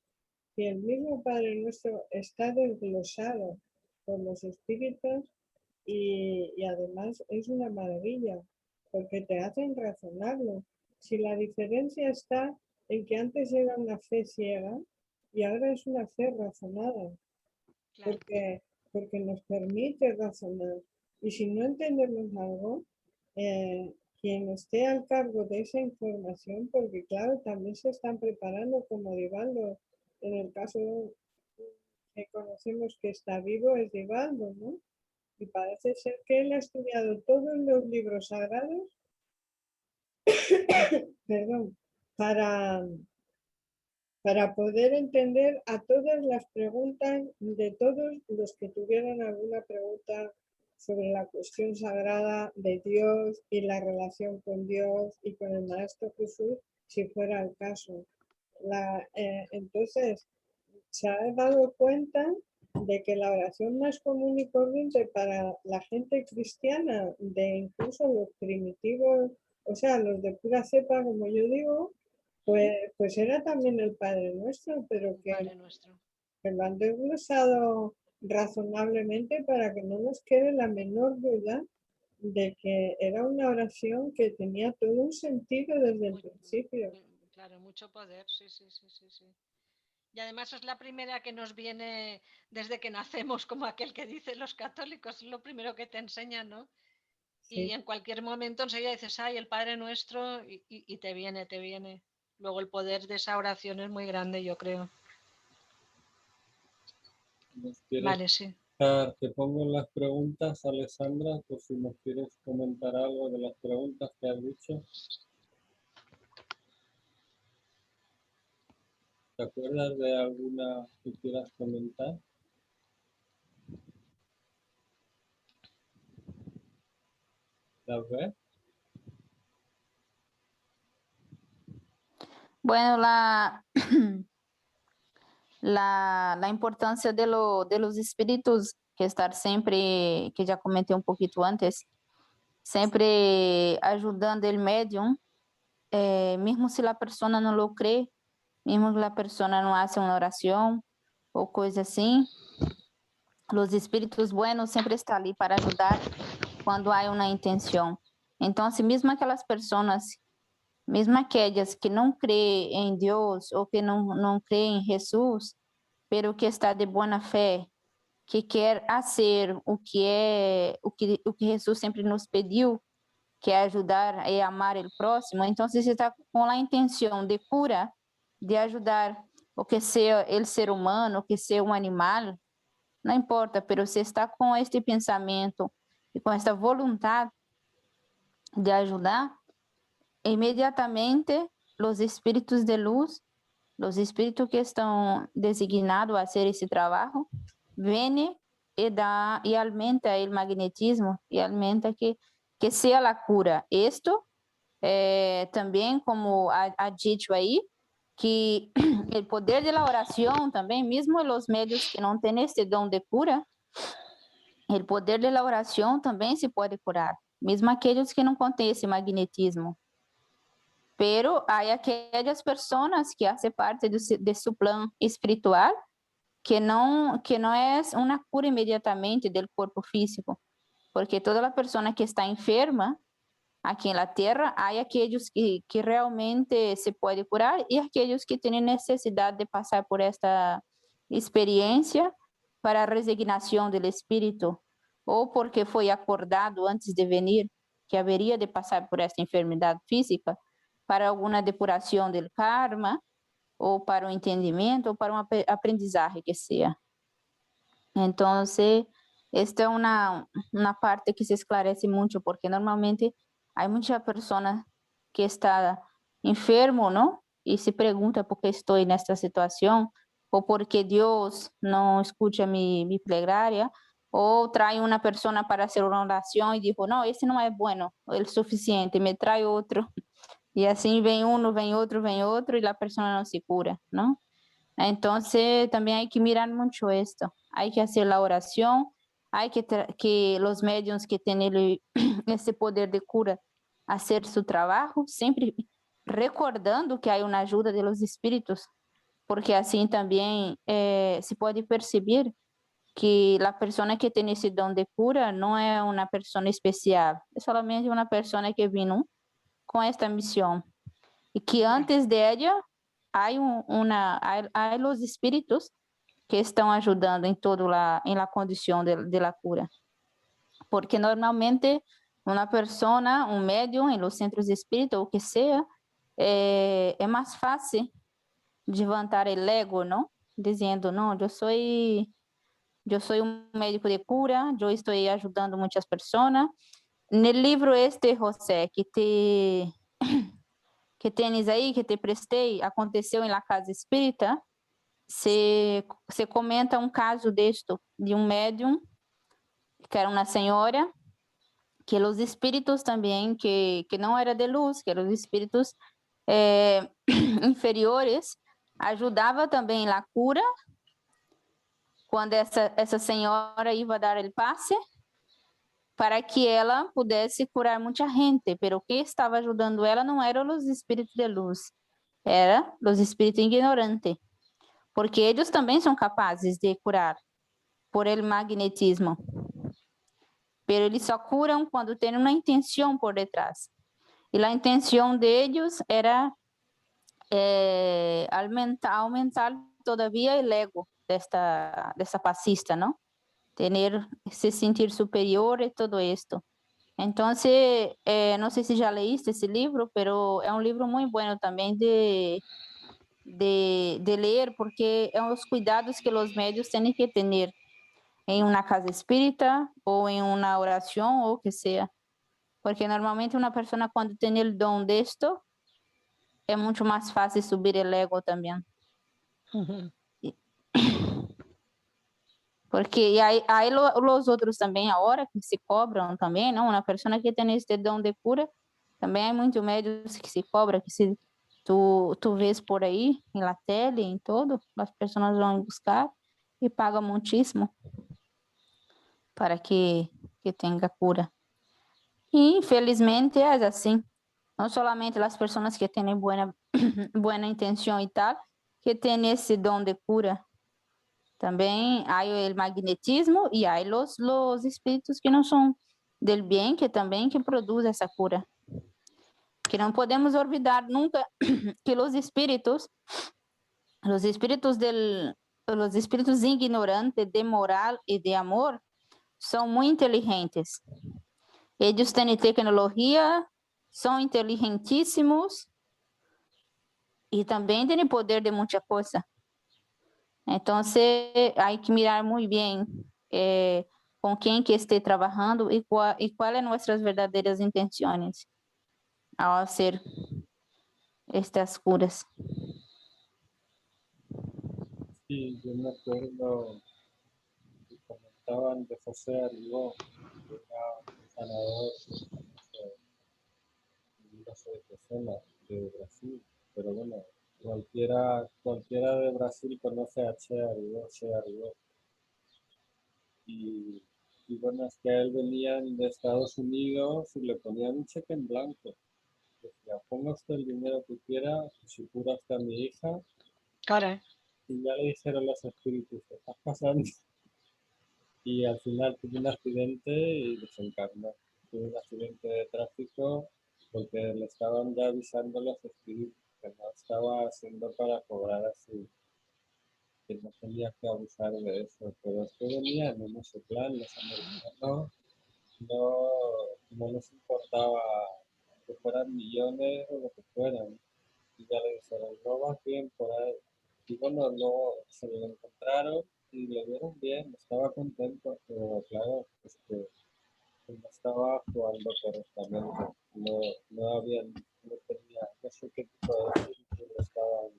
y el mismo Padre Nuestro está desglosado por los espíritus y además es una maravilla porque te hacen razonarlo. Si la diferencia está en que antes era una fe ciega y ahora es una fe razonada, Claro. porque nos permite razonar. Y si no entendemos algo, quien esté al cargo de esa información, porque claro, también se están preparando como Divaldo, en el caso que conocemos que está vivo es Divaldo, ¿no? Y parece ser que él ha estudiado todos los libros sagrados, perdón, para poder entender a todas las preguntas de todos los que tuvieran alguna pregunta sobre la cuestión sagrada de Dios y la relación con Dios y con el Maestro Jesús, si fuera el caso. Entonces, se ha dado cuenta de que la oración más común y corriente para la gente cristiana, de incluso los primitivos, o sea, los de pura cepa, como yo digo, pues era también el Padre Nuestro, pero Padre Nuestro. que lo han desglosado razonablemente para que no nos quede la menor duda de que era una oración que tenía todo un sentido desde el principio. Claro, mucho poder, sí. Y además es la primera que nos viene desde que nacemos, como aquel que dicen los católicos, es lo primero que te enseñan, ¿no? Sí. Y en cualquier momento enseguida dices, ay, el Padre Nuestro, y te viene. Luego el poder de esa oración es muy grande, yo creo. Vale, sí. Te pongo las preguntas, Alessandra, por si nos quieres comentar algo de las preguntas que has dicho. ¿Te acuerdas de alguna que quieras comentar? ¿Las ves? Bueno, la importância de los espíritus, que estar sempre, que já comentei um pouquinho antes, sempre ajudando o médium, mesmo se a pessoa não lo crê, mesmo que a pessoa não hace uma oração ou coisa assim, os espíritos buenos sempre estão ali para ajudar quando há uma intenção. Então, se mesmo aquelas pessoas, mesmo aquelas que não creem em Deus ou que não creem em Jesus, pero que está de boa fé, que quer fazer o que Jesus sempre nos pediu, que é ajudar e amar o próximo. Então, se você está com a intenção de cura, de ajudar o que seja o ser humano, o que seja um animal, não importa, pero se está com este pensamento e com esta vontade de ajudar, imediatamente os espíritos de luz, os espíritos que estão designados a fazer esse trabalho, vêm e aumenta o magnetismo e aumenta que seja a cura. Isto também, como ha dito aí, que o poder da oração também, mesmo os médios que não têm este dom de cura, o poder da oração também se pode curar, mesmo aqueles que não contêm esse magnetismo. Pero há aquelas pessoas que fazem parte de seu plano espiritual que não é uma cura imediatamente do corpo físico, porque toda a pessoa que está enferma aqui na Terra, há aqueles que realmente se pode curar e aqueles que têm necessidade de passar por esta experiência para a resignação do espírito, ou porque foi acordado antes de venir que haveria de passar por esta enfermidade física, para alguma depuração do karma, ou para um entendimento, ou para um aprendizagem que seja. Então, esta é uma parte que se esclarece muito, porque normalmente há muita pessoa que está enfermo, não? E se pergunta por que estou nesta situação, ou porque Deus não escuta minha plegária, ou trai uma pessoa para fazer uma oração e diz, não, esse não é bueno, é o suficiente, me trai outro. E assim vem outro, e a pessoa não se cura, não? Então, também há que mirar muito isto. Há que fazer a oração, há que os médiums que têm esse poder de cura fazer seu trabalho, sempre recordando que há uma ajuda de los espíritos, porque assim também se pode perceber que a pessoa que tem esse dom de cura não é uma pessoa especial, é somente uma pessoa que vino com esta missão e que antes de ela há os espíritos que estão ajudando em la condição de la cura, porque normalmente uma pessoa, um médium em los centros espíritas, o que seja, é mais fácil levantar o ego, não? Dizendo, não, eu sou um médico de cura, eu estou ajudando muitas pessoas. No livro José, que tens aí, que te prestei, aconteceu em la casa espírita, se comenta um caso de um médium, que era uma senhora, que os espíritos também, que não era de luz, que eram os espíritos inferiores, ajudava também na cura, quando essa senhora ia dar o passe, para que ela pudesse curar muita gente, pero o que estava ajudando ela não eram os espíritos de luz, eram os espíritos ignorantes, porque eles também são capazes de curar por el magnetismo, pero eles só curam quando tem uma intenção por detrás, e a intenção deles era aumentar todavia o ego dessa passista, não? Se sentir superior e todo isto. Então, não sei se já leíste esse livro, pero é um livro muito bom também de ler, porque é os cuidados que os médios têm que ter em uma casa espírita ou em uma oração ou o que seja. Porque normalmente uma pessoa quando tem o dom disto, é muito mais fácil subir o ego também. Ujú. Porque aí os outros também, a hora que se cobram também, não? Uma pessoa que tem este dom de cura, também há muitos médios que se cobram, que se tu vês por aí, na tele, em todo, as pessoas vão buscar e pagam muitíssimo para que tenha cura. E, infelizmente, é assim. Não somente as pessoas que têm boa intenção e tal, que têm esse dom de cura. Também há o magnetismo e há os espíritos que não são del bem, que também que produzem essa cura. Que não podemos olvidar nunca que os espíritos ignorantes de moral e de amor são muito inteligentes. Eles têm tecnologia, são inteligentíssimos e também têm poder de muita coisa. Então, há que mirar muito bem com quem que esteja trabalhando e qual é nossas verdadeiras intenções ao hacer estas curas. Sí, yo me acuerdo que comentaban de José Arribó, que era un sanador no sé de qué zona de Brasil, pero bueno, cualquiera de Brasil conoce a Che Arribó. Y bueno, es que a él venían de Estados Unidos y le ponían un cheque en blanco. Decía, ponga usted el dinero que quiera, si cura usted a mi hija. Caray. Y ya le dijeron los espíritus, ¿qué estás pasando? Y al final tuvo un accidente y desencarnó. tuvo un accidente de tráfico porque le estaban ya avisando los espíritus que no estaba haciendo para cobrar así, que no tenía que abusar de eso, pero es que venían en ese plan, los americanos no les importaba que fueran millones o lo que fueran, y ya le dijeron, no vas bien por ahí, y bueno, no, se lo encontraron y le vieron bien, estaba contento, pero claro, no estaba actuando correctamente, no tenía, no sé qué tipo de espíritu le estaban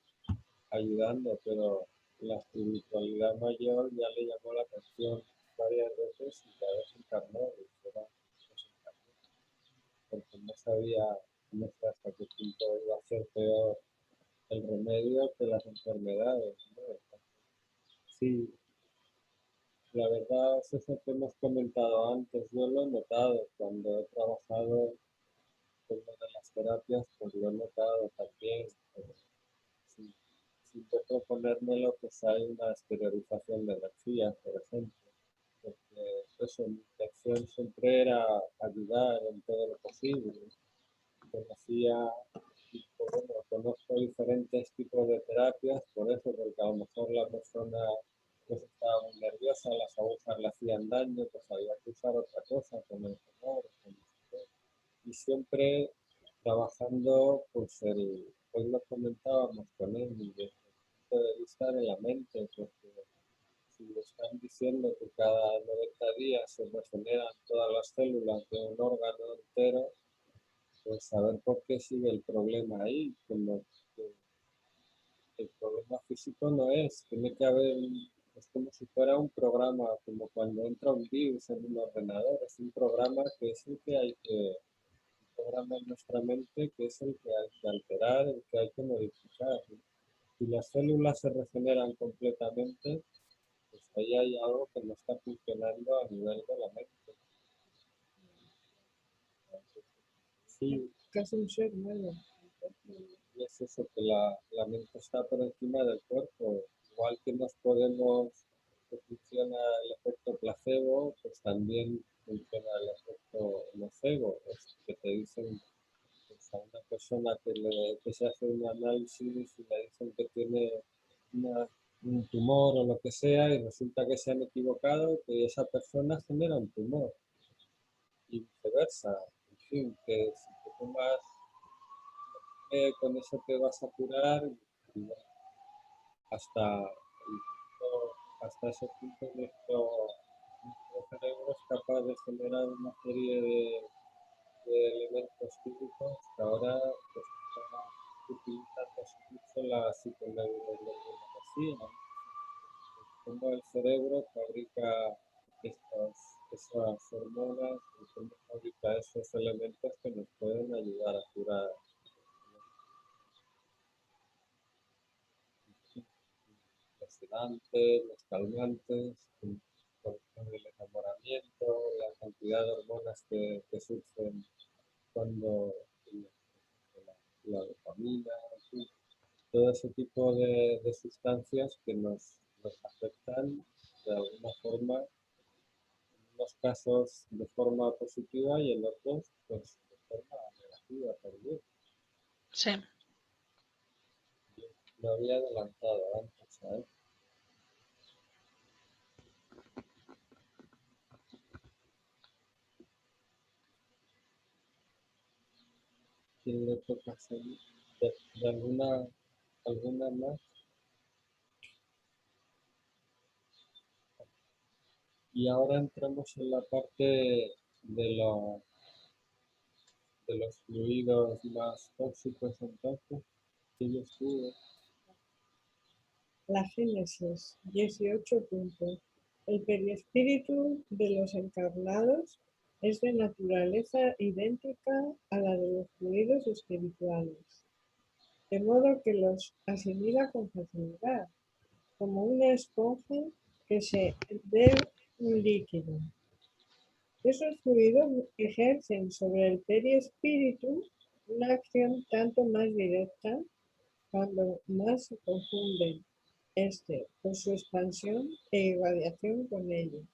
ayudando, pero la espiritualidad mayor ya le llamó la atención varias veces y cada vez encarnó, y era, pues, encarnó, porque no sabía hasta qué punto iba a ser peor el remedio que las enfermedades, ¿no? Sí, la verdad es eso que hemos comentado antes, yo lo he notado cuando he trabajado con lo de las terapias, pues lo he notado también. Sin proponérmelo, pues hay una exteriorización de energía, por ejemplo. Porque eso, mi intención siempre era ayudar en todo lo posible. Conozco diferentes tipos de terapias, por eso, porque a lo mejor la persona pues estaba muy nerviosa, las agujas le hacían daño, pues había que usar otra cosa, con el color, y siempre trabajando, pues hoy lo comentábamos con él, desde el punto de vista de la mente, porque si le están diciendo que cada 90 días se regeneran todas las células de un órgano entero, pues saber por qué sigue el problema ahí, como que el problema físico no es, tiene que haber, es como si fuera un programa, como cuando entra un virus en un ordenador, es un programa que es el que hay que programa en nuestra mente, que es el que hay que alterar, el que hay que modificar. Si las células se regeneran completamente, pues ahí hay algo que no está funcionando a nivel de la mente. Sí, Casi un ser humano. y es eso, que la mente está por encima del cuerpo. Igual que nos podemos, que funciona el efecto placebo, pues también funciona el efecto nocebo, es que te dicen pues, a una persona que se hace un análisis y le dicen que tiene un tumor o lo que sea y resulta que se han equivocado, que esa persona genera un tumor y viceversa. En fin, que si te tomas con eso te vas a curar y bueno, hasta, hasta ese punto nuestro cerebro es capaz de generar una serie de elementos químicos que ahora pues, está utilizando mucho la psiconeuroinmunología, cómo el cerebro fabrica esas hormonas y cómo fabrica esos elementos que nos pueden ayudar a curar los sedantes, los calmantes, con el enamoramiento, la cantidad de hormonas que surgen cuando la dopamina, en fin, todo ese tipo de sustancias que nos afectan de alguna forma, en unos casos de forma positiva y en otros pues de forma negativa también. Sí. Lo había adelantado antes, ¿sabes? ¿Quién le toca seguir? ¿De alguna más? Y ahora entramos en la parte de los fluidos más tóxicos, entonces, que yo estuve. La Génesis 18 puntos. El perispíritu de los encarnados es de naturaleza idéntica a la de los fluidos espirituales, de modo que los asimila con facilidad, como una esponja que se dé un líquido. Esos fluidos ejercen sobre el perispíritu una acción tanto más directa cuando más se confunden por su expansión e irradiación con ellos.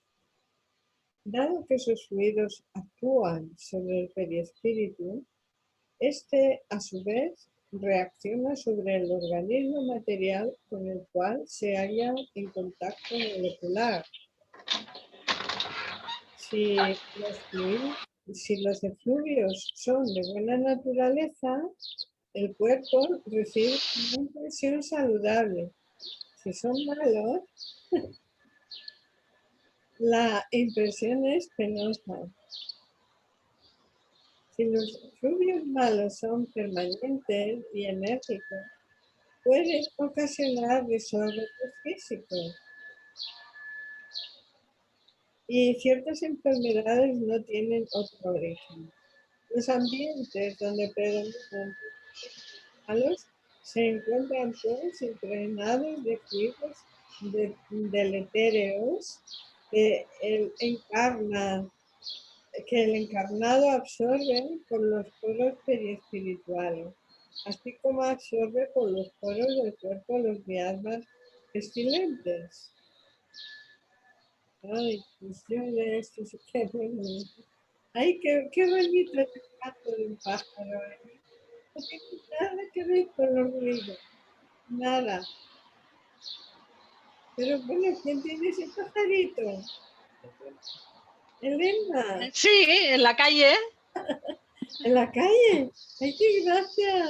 Dado que esos fluidos actúan sobre el perispíritu, este, a su vez, reacciona sobre el organismo material con el cual se halla en contacto molecular. Si los efluvios son de buena naturaleza, el cuerpo recibe una impresión saludable. Si son malos, la impresión es penosa. Si los efluvios malos son permanentes y enérgicos, pueden ocasionar desórdenes físicos. Y ciertas enfermedades no tienen otro origen. Los ambientes donde predominan malos se encuentran pues impregnados de fluidos deletéreos que el encarnado absorbe por los poros periespirituales, así como absorbe por los poros del cuerpo los miasmas pestilentes. Ay, pues yo de esto sí que bueno. Ay, qué bonito el canto de un pájaro. No tiene nada que ver con los ruidos, nada. Pero bueno, ¿quién tiene ese pajarito? Elena, Sí, en la calle. en la calle. Ay, qué gracia.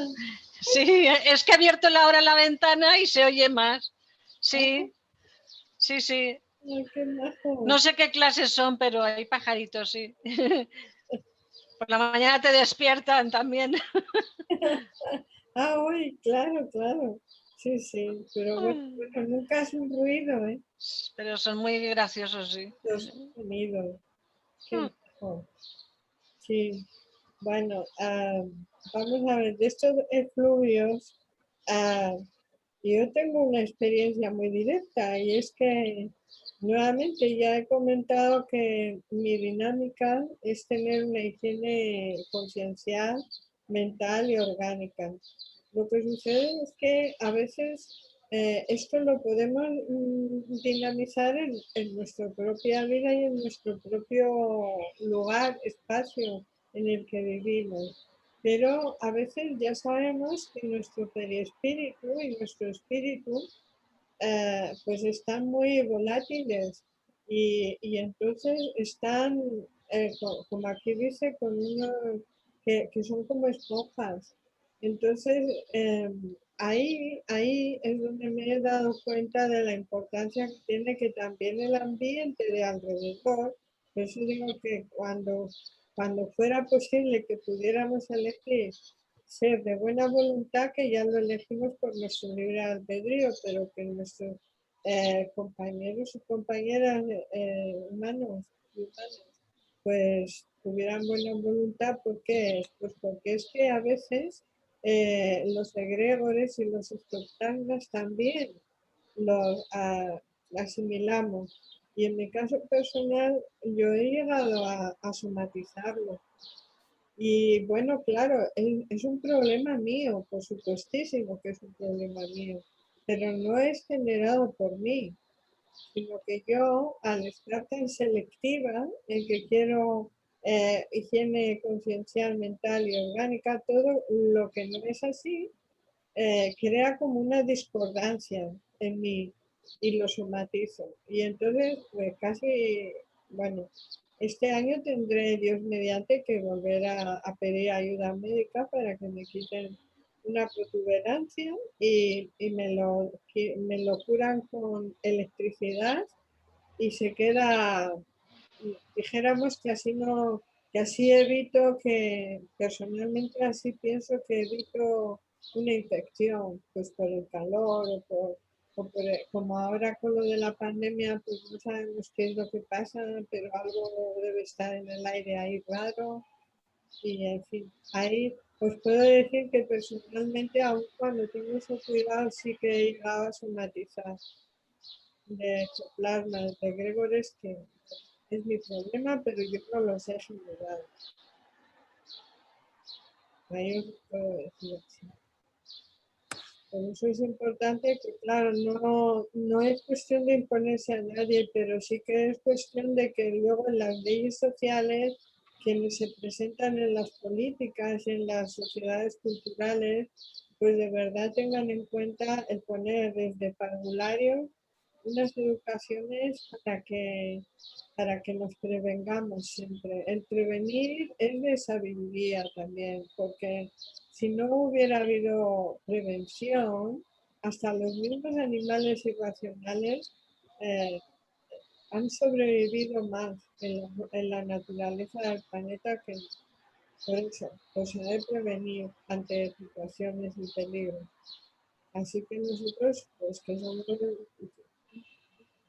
Sí, es que he abierto ahora la ventana y se oye más. Sí, sí, sí. Ay, qué majo. No sé qué clases son, pero hay pajaritos, sí. Por la mañana te despiertan también. Ah, uy, claro, claro. Sí, sí, pero bueno, nunca es un ruido, ¿eh? Pero son muy graciosos, sí. Los sonidos. Qué majo. Sí, bueno, vamos a ver, de estos efluvios, yo tengo una experiencia muy directa y es que nuevamente ya he comentado que mi dinámica es tener una higiene conciencial, mental y orgánica. Lo que sucede es que a veces esto lo podemos dinamizar en nuestra propia vida y en nuestro propio lugar, espacio en el que vivimos. Pero a veces ya sabemos que nuestro perispíritu y nuestro espíritu pues están muy volátiles y entonces están, como aquí dice, con unos que son como esponjas. Entonces, ahí es donde me he dado cuenta de la importancia que tiene que también el ambiente de alrededor. Por eso digo que cuando fuera posible que pudiéramos elegir ser de buena voluntad, que ya lo elegimos por nuestro libre albedrío, pero que nuestros compañeros y compañeras humanos y humanas pues tuvieran buena voluntad. ¿Por qué? Pues porque es que a veces los egregores y los espectáculos también los asimilamos. Y en mi caso personal yo he llegado a somatizarlo. Y bueno, claro, es un problema mío, por supuestísimo que es un problema mío, pero no es generado por mí, sino que yo, al estar tan selectiva en que quiero higiene conciencial, mental y orgánica, todo lo que no es así, crea como una discordancia en mí y lo somatizo. Y entonces, pues casi, bueno, este año tendré, Dios mediante, que volver a pedir ayuda médica para que me quiten una protuberancia y me lo curan con electricidad y se queda, dijéramos que así no, que así evito que, personalmente así pienso que evito una infección, pues por el calor como ahora con lo de la pandemia, pues no sabemos qué es lo que pasa, pero algo debe estar en el aire ahí raro y en fin, ahí pues puedo decir que personalmente, aun cuando tengo ese cuidado, sí que he llegado a somatizar de ectoplasmas, de egregores, que es mi problema, pero yo no los he generado. Ahí os puedo decir así. Por eso es importante que, claro, no es cuestión de imponerse a nadie, pero sí que es cuestión de que luego en las leyes sociales, quienes se presentan en las políticas, en las sociedades culturales, pues de verdad tengan en cuenta el poner desde parvulario unas educaciones para que nos prevengamos siempre. El prevenir es de sabiduría también, porque si no hubiera habido prevención, hasta los mismos animales irracionales han sobrevivido más en la naturaleza del planeta que por eso, pues se debe prevenir ante situaciones de peligro. Así que nosotros, pues que somos un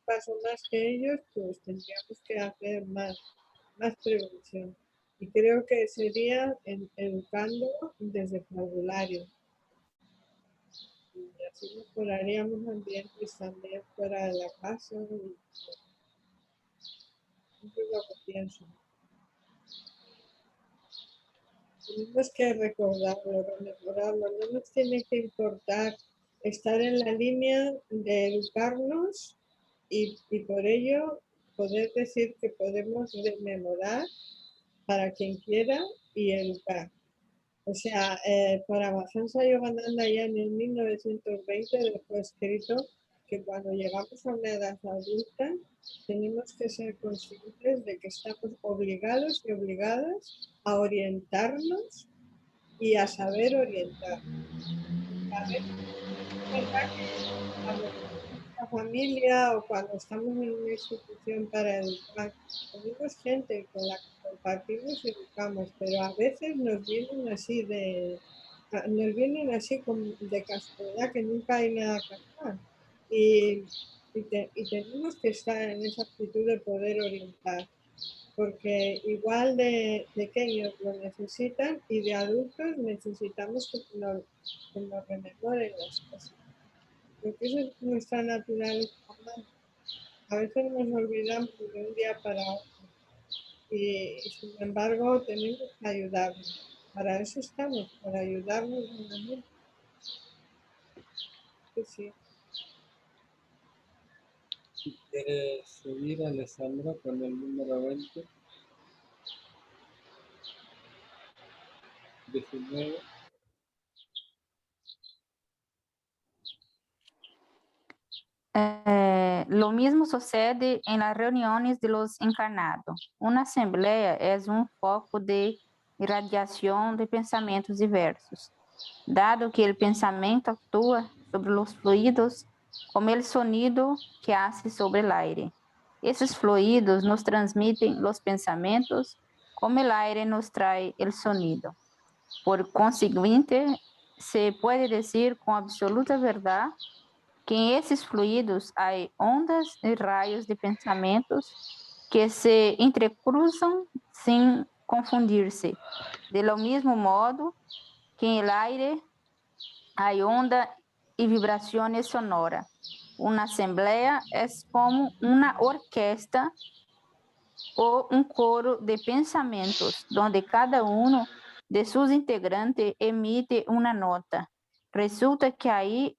paso más que ellos, pues tendríamos que hacer más prevención. Y creo que sería educando desde parvulario. Y así mejoraríamos ambientes también fuera de la casa. Y eso es lo que pienso. Tenemos que recordarlo, rememorarlo. No nos tiene que importar estar en la línea de educarnos y por ello poder decir que podemos rememorar para quien quiera y educar. O sea, Paramahansa Yogananda ya en el 1920 dejó escrito que cuando llegamos a una edad adulta tenemos que ser conscientes de que estamos obligados y obligadas a orientarnos y a saber orientar. A veces es verdad que cuando tenemos una familia o cuando estamos en una institución para educar, tenemos gente con la que compartimos y educamos, pero a veces nos vienen así de casualidad que nunca hay nada que hacer. Y tenemos que estar en esa actitud de poder orientar, porque igual de pequeños lo necesitan y de adultos necesitamos que nos rememoren las cosas. Porque esa es nuestra naturaleza humana. A veces nos olvidamos de un día para otro y sin embargo tenemos que ayudarnos. Para eso estamos, para ayudarnos mutuamente. Sí. Si quieres seguir, Alessandra, con el número 20. 19. Lo mismo sucede en las reuniones de los encarnados. Una asamblea es un foco de irradiación de pensamientos diversos. Dado que el pensamiento actúa sobre los fluidos como el sonido que hace sobre el aire. Esos fluidos nos transmiten los pensamientos como el aire nos trae el sonido. Por consiguiente, se puede decir con absoluta verdad que en esos fluidos hay ondas y rayos de pensamientos que se entrecruzan sin confundirse. De lo mismo modo que en el aire hay onda y vibraciones sonoras. Una asamblea es como una orquesta o un coro de pensamientos donde cada uno de sus integrantes emite una nota. Resulta que hay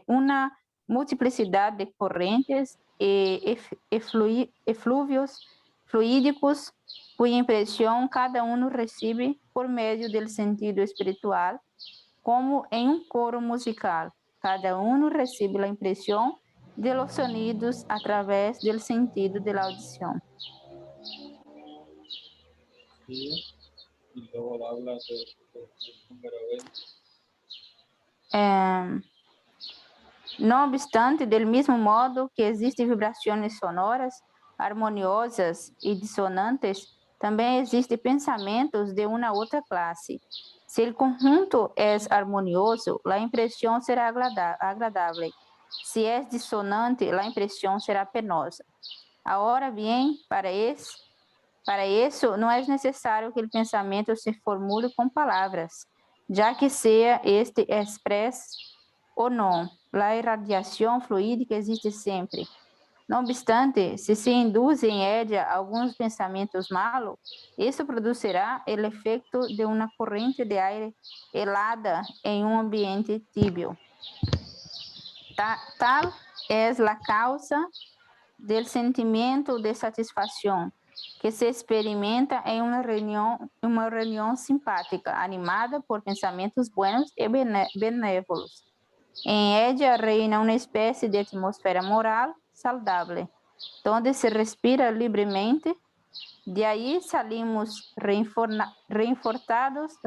una multiplicidad de corrientes e efluvios fluídicos cuya impresión cada uno recibe por medio del sentido espiritual, como en un coro musical. Cada uno recibe la impresión de los sonidos a través del sentido de la audición. Sí, y luego hablas del número 20. No obstante, del mismo modo que existen vibraciones sonoras, armoniosas y disonantes, también existen pensamientos de una otra clase. Si el conjunto es armonioso, la impresión será agradable. Si es disonante, la impresión será penosa. Ahora bien, para eso no es necesario que el pensamiento se formule con palabras, ya que sea este expreso o no. La irradiación fluídica existe sempre. No obstante, si se induce en ella algunos pensamientos malos, esto producirá el efecto de una corriente de aire helada en un ambiente tibio. Tal es la causa del sentimiento de satisfacción que se experimenta en una reunión simpática, animada por pensamientos buenos y benévolos. En ella reina una especie de atmósfera moral saludable, donde se respira libremente. De ahí salimos reconfortados,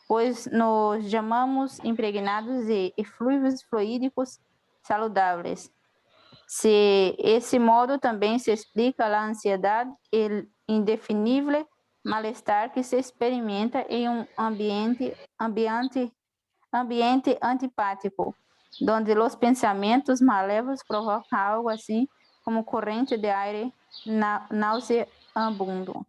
pues nos llamamos impregnados de fluidos fluídicos saludables. De esse modo também se explica a ansiedade e o indefinível mal-estar que se experimenta em um ambiente antipático, donde os pensamentos malévolos provocam algo assim como corrente de aire nauseabundo.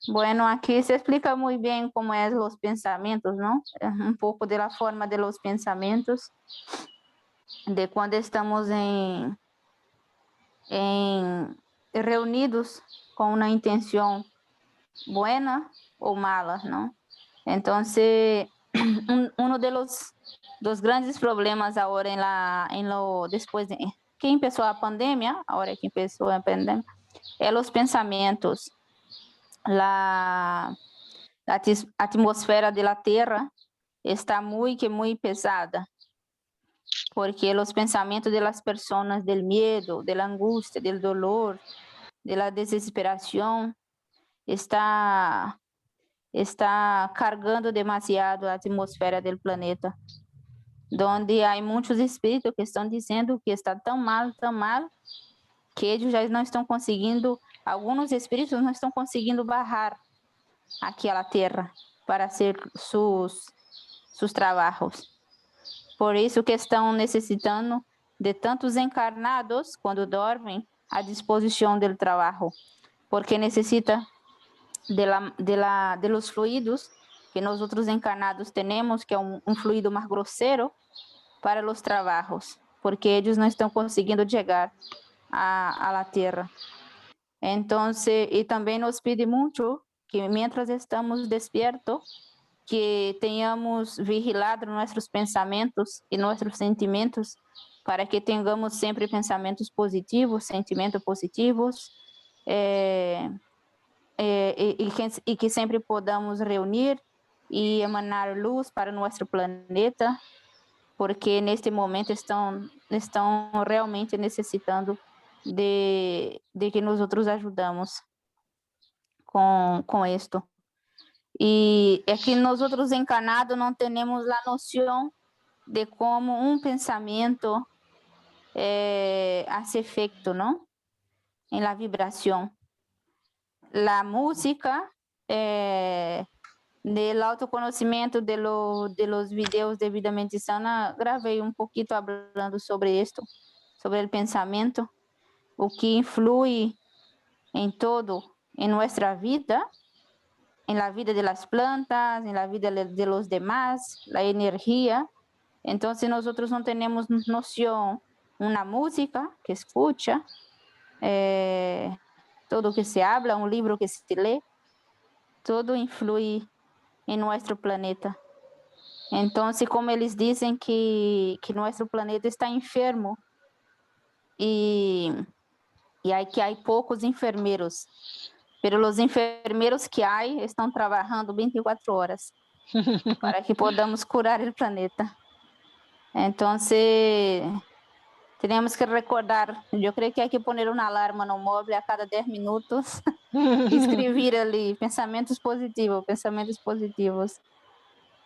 Bueno, aquí se explica muy bien cómo es los pensamientos, ¿no? Un poco de la forma de los pensamientos, de cuando estamos reunidos con una intención buena o mala, ¿no? Entonces, uno de los grandes problemas ahora después de que empezó a pandemia, ahora que empezó a pandemia, es los pensamientos. La atmósfera de la Tierra está muy pesada, porque los pensamientos de las personas del miedo, de la angustia, del dolor, de la desesperación, está cargando demasiado a atmósfera del planeta, donde hay muchos espíritus que están diciendo que está tan mal, que ellos ya no están consiguiendo, algunos espíritus no están consiguiendo bajar aquí a la Tierra para hacer sus trabajos. Por isso que estão necessitando de tantos encarnados quando dormem à disposição do trabalho, porque necessita de los fluidos que nós outros encarnados temos, que é um fluido mais grosseiro para os trabalhos, porque eles não estão conseguindo chegar a la Terra. Então, e também nos pede muito que, mientras estamos despiertos, que tenhamos vigilado nossos pensamentos e nossos sentimentos, para que tenhamos sempre pensamentos positivos, sentimentos positivos, e que sempre podamos reunir e emanar luz para nosso planeta, porque neste momento estão realmente necessitando de que nós outros ajudamos com isto. E é que nós outros encarnados não temos a noção de como um pensamento hace efeito, não? Em la vibração. La música, del autoconocimiento de los videos de Vida Mente Sana, gravei um pouquinho falando sobre esto, sobre o pensamento, o que influi em todo, em nossa vida, en la vida de las plantas, en la vida de los demás, la energía. Entonces nosotros no tenemos noción, una música que escucha, todo que se habla, un libro que se lee, todo influye en nuestro planeta. Entonces, como eles dicen que nuestro planeta está enfermo y hay pocos enfermeros, pero os enfermeiros que há estão trabalhando 24 horas para que podamos curar o planeta. Então, temos que recordar, eu creio que há que pôr uma alarma no móvel a cada 10 minutos e escrever ali pensamentos positivos,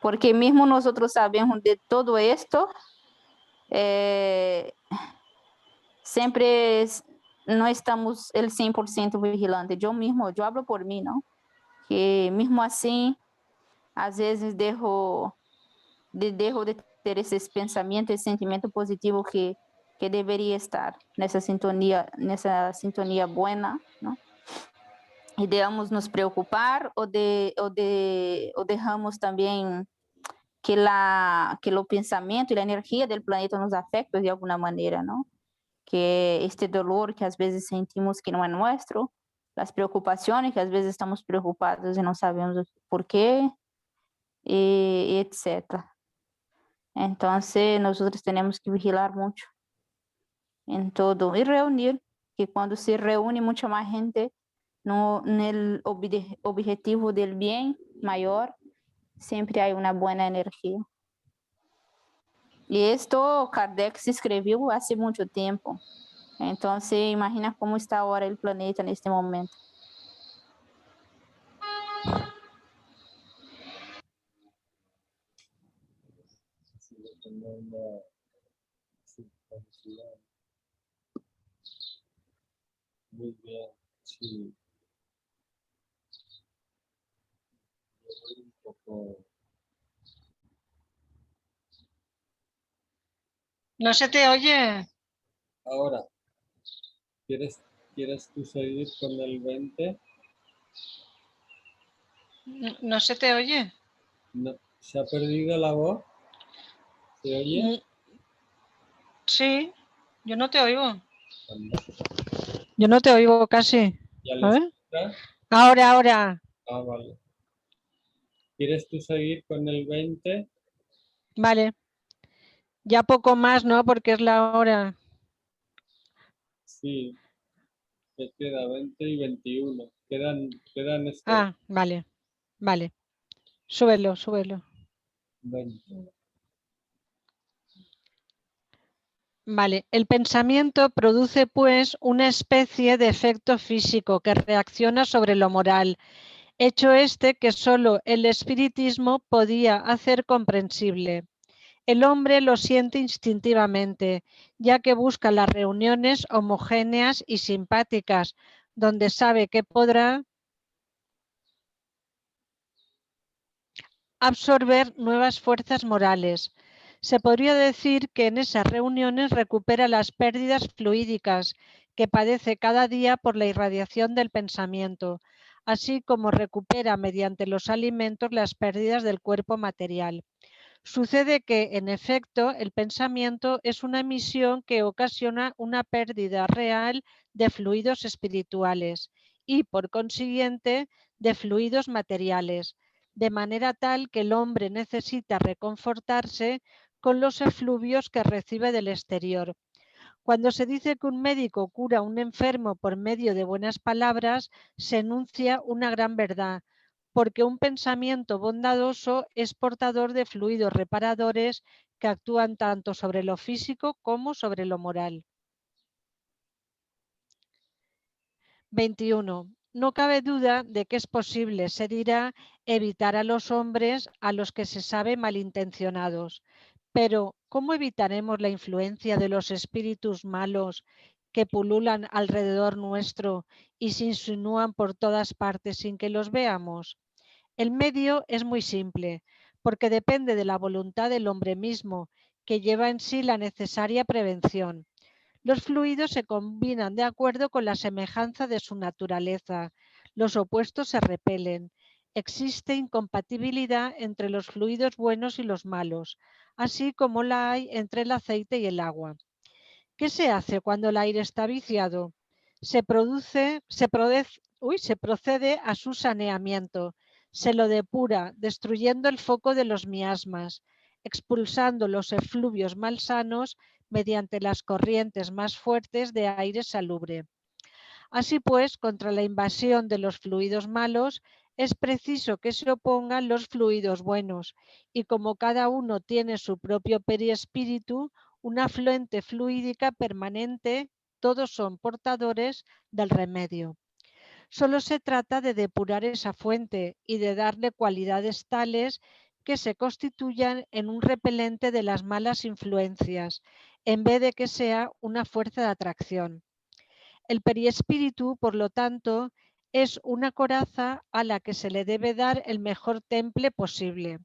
porque mesmo nós outros sabemos de todo isto, sempre não estamos el 100% vigilante. Eu hablo por mim, não? Que mesmo assim, às vezes dejo de ter esses pensamentos, esse sentimento positivo que deveria estar nessa sintonia boa, não? E devemos nos preocupar ou deixamos também que o pensamento e a energia do planeta nos afeta de alguma maneira, não? Que este dolor que às vezes sentimos que não é nosso, as preocupações que às vezes estamos preocupados e não sabemos por quê, e etc. Então, nós temos que vigilar muito em todo e reunir, que quando se reúne muita mais gente no objetivo do bem maior, sempre há uma boa energia. E isto Kardec se escreveu há muito tempo. Então, imagina como está agora o planeta neste momento. Sigue teniendo una sustancia. Muy bien, sí. Yo voy un poco. No se te oye. Ahora, ¿quieres tú seguir con el 20? No se te oye. No, ¿se ha perdido la voz? ¿Se oye? Sí, yo no te oigo. Anda, Yo no te oigo casi. ¿ya A lo ver. escuchas? Ahora. Ah, vale. ¿Quieres tú seguir con el 20? Vale. Ya poco más, ¿no? Porque es la hora. Sí, te queda 20 y 21. Quedan estos Ah, vale. Vale. Súbelo. 20. Vale, el pensamiento produce pues una especie de efecto físico que reacciona sobre lo moral, hecho este que solo el espiritismo podía hacer comprensible. El hombre lo siente instintivamente, ya que busca las reuniones homogéneas y simpáticas, donde sabe que podrá absorber nuevas fuerzas morales. Se podría decir que en esas reuniones recupera las pérdidas fluídicas que padece cada día por la irradiación del pensamiento, así como recupera mediante los alimentos las pérdidas del cuerpo material. Sucede que, en efecto, el pensamiento es una emisión que ocasiona una pérdida real de fluidos espirituales y, por consiguiente, de fluidos materiales, de manera tal que el hombre necesita reconfortarse con los efluvios que recibe del exterior. Cuando se dice que un médico cura a un enfermo por medio de buenas palabras, se enuncia una gran verdad, porque un pensamiento bondadoso es portador de fluidos reparadores que actúan tanto sobre lo físico como sobre lo moral. 21. No cabe duda de que es posible, se dirá, evitar a los hombres a los que se sabe malintencionados. Pero, ¿cómo evitaremos la influencia de los espíritus malos que pululan alrededor nuestro y se insinúan por todas partes sin que los veamos? El medio es muy simple, porque depende de la voluntad del hombre mismo, que lleva en sí la necesaria prevención. Los fluidos se combinan de acuerdo con la semejanza de su naturaleza. Los opuestos se repelen. Existe incompatibilidad entre los fluidos buenos y los malos, así como la hay entre el aceite y el agua. ¿Qué se hace cuando el aire está viciado? Se procede a su saneamiento. Se lo depura, destruyendo el foco de los miasmas, expulsando los efluvios malsanos mediante las corrientes más fuertes de aire salubre. Así pues, contra la invasión de los fluidos malos, es preciso que se opongan los fluidos buenos, y como cada uno tiene su propio periespíritu, una afluente fluídica permanente, todos son portadores del remedio. Solo se trata de depurar esa fuente y de darle cualidades tales que se constituyan en un repelente de las malas influencias, en vez de que sea una fuerza de atracción. El periespíritu, por lo tanto, es una coraza a la que se le debe dar el mejor temple posible.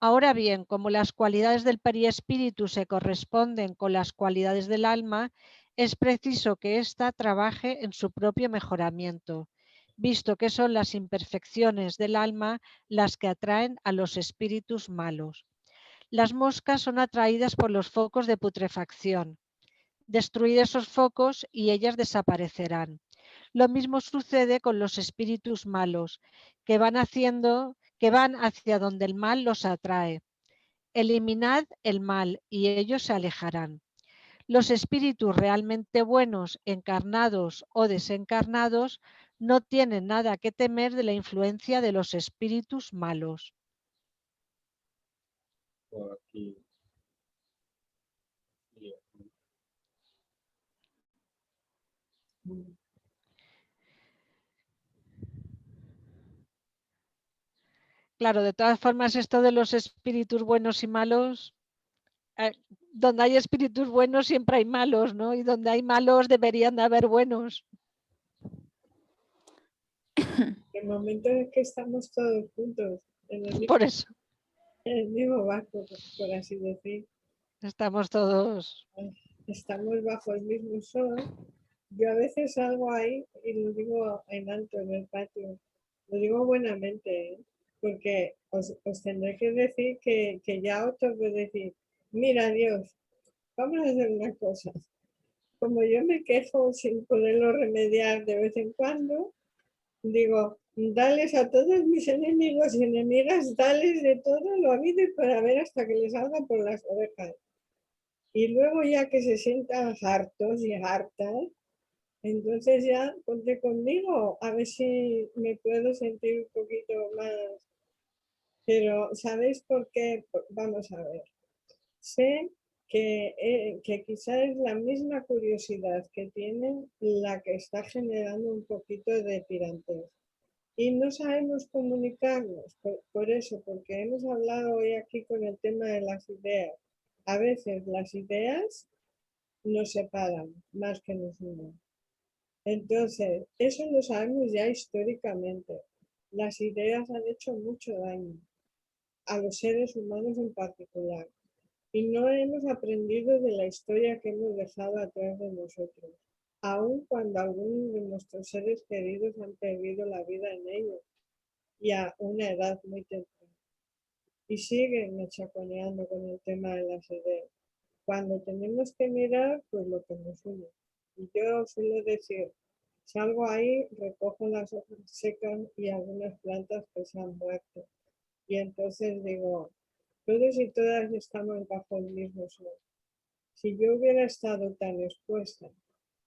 Ahora bien, como las cualidades del periespíritu se corresponden con las cualidades del alma, es preciso que ésta trabaje en su propio mejoramiento, visto que son las imperfecciones del alma las que atraen a los espíritus malos. Las moscas son atraídas por los focos de putrefacción. Destruid esos focos y ellas desaparecerán. Lo mismo sucede con los espíritus malos, que van hacia donde el mal los atrae. Eliminad el mal y ellos se alejarán. Los espíritus realmente buenos, encarnados o desencarnados, no tienen nada que temer de la influencia de los espíritus malos. Por aquí. Y aquí. Claro, de todas formas, esto de los espíritus buenos y malos, donde hay espíritus buenos siempre hay malos, ¿no? Y donde hay malos deberían de haber buenos. El momento es que estamos todos juntos Por eso en el mismo barco, por así decir. estamos todos. Estamos bajo el mismo sol. Yo a veces salgo ahí y lo digo en alto en el patio. Lo digo buenamente, ¿eh? Porque os tendré que decir que ya os tengo que decir, mira Dios, vamos a hacer una cosa. Como yo me quejo sin poderlo remediar de vez en cuando, digo, dales a todos mis enemigos y enemigas, dales de todo lo habido y por haber hasta que les salga por las orejas. Y luego ya que se sientan hartos y hartas, entonces ya ponte conmigo a ver si me puedo sentir un poquito más. Pero ¿sabéis por qué? Vamos a ver. Sé que quizá es la misma curiosidad que tienen la que está generando un poquito de tirantez. Y no sabemos comunicarnos, por eso, porque hemos hablado hoy aquí con el tema de las ideas. A veces las ideas nos separan más que nos unen. Entonces, eso lo sabemos ya históricamente. Las ideas han hecho mucho daño a los seres humanos en particular. Y no hemos aprendido de la historia que hemos dejado atrás de nosotros, aun cuando algunos de nuestros seres queridos han perdido la vida en ello y a una edad muy temprana. Y siguen machaconeando con el tema de las ideas. Cuando tenemos que mirar, pues lo que nos une. Y yo suelo decir, salgo ahí, recojo las hojas secas y algunas plantas que se han muerto. Y entonces digo, todos y todas estamos bajo el mismo sol. Si yo hubiera estado tan expuesta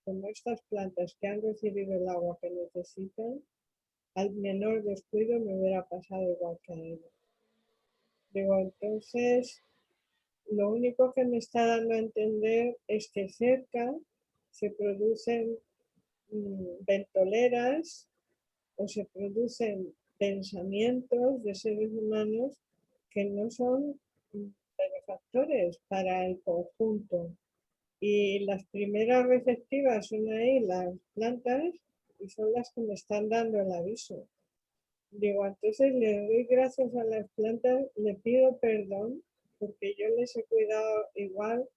como estas plantas que han recibido el agua que necesitan, al menor descuido me hubiera pasado igual que a ellos. Digo, entonces, lo único que me está dando a entender es que cerca se producen ventoleras o se producen pensamientos de seres humanos que no son benefactores para el conjunto. Y las primeras receptivas son ahí las plantas y son las que me están dando el aviso. Digo, entonces le doy gracias a las plantas, le pido perdón porque yo les he cuidado igual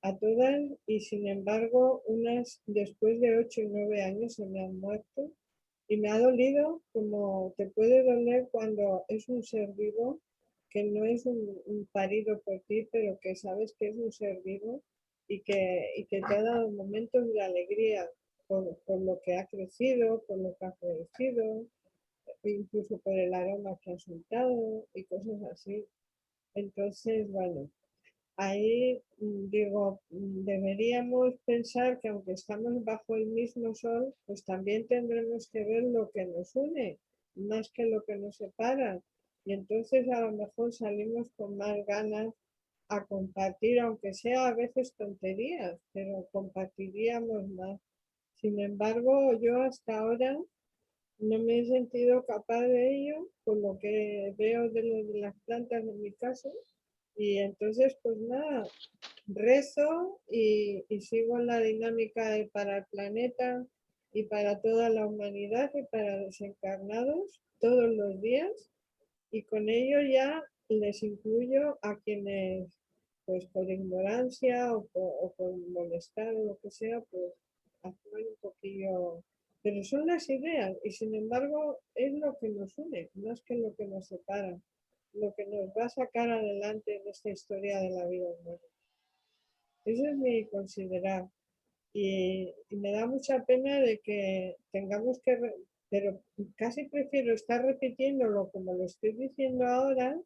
a todas y sin embargo unas después de 8 y 9 años se me han muerto y me ha dolido como te puede doler cuando es un ser vivo que no es un parido por ti, pero que sabes que es un ser vivo y que te ha dado momentos de alegría por lo que ha crecido, por lo que ha florecido, incluso por el aroma que ha soltado y cosas así. Entonces, bueno, ahí digo, deberíamos pensar que aunque estamos bajo el mismo sol, pues también tendremos que ver lo que nos une, más que lo que nos separa. Y entonces a lo mejor salimos con más ganas a compartir, aunque sea a veces tonterías, pero compartiríamos más. Sin embargo, yo hasta ahora no me he sentido capaz de ello, por lo que veo de las plantas en mi caso. Y entonces, pues nada, rezo y sigo en la dinámica para el planeta y para toda la humanidad y para los encarnados todos los días. Y con ello ya les incluyo a quienes, pues por ignorancia o por molestar o lo que sea, pues actúan un poquillo. Pero son las ideas y sin embargo es lo que nos une, más que lo que nos separa. lo que nos va a sacar adelante en esta historia de la vida humana. Eso es mi considerar. Y me da mucha pena de que tengamos que, pero casi prefiero estar repitiéndolo como lo estoy diciendo ahora,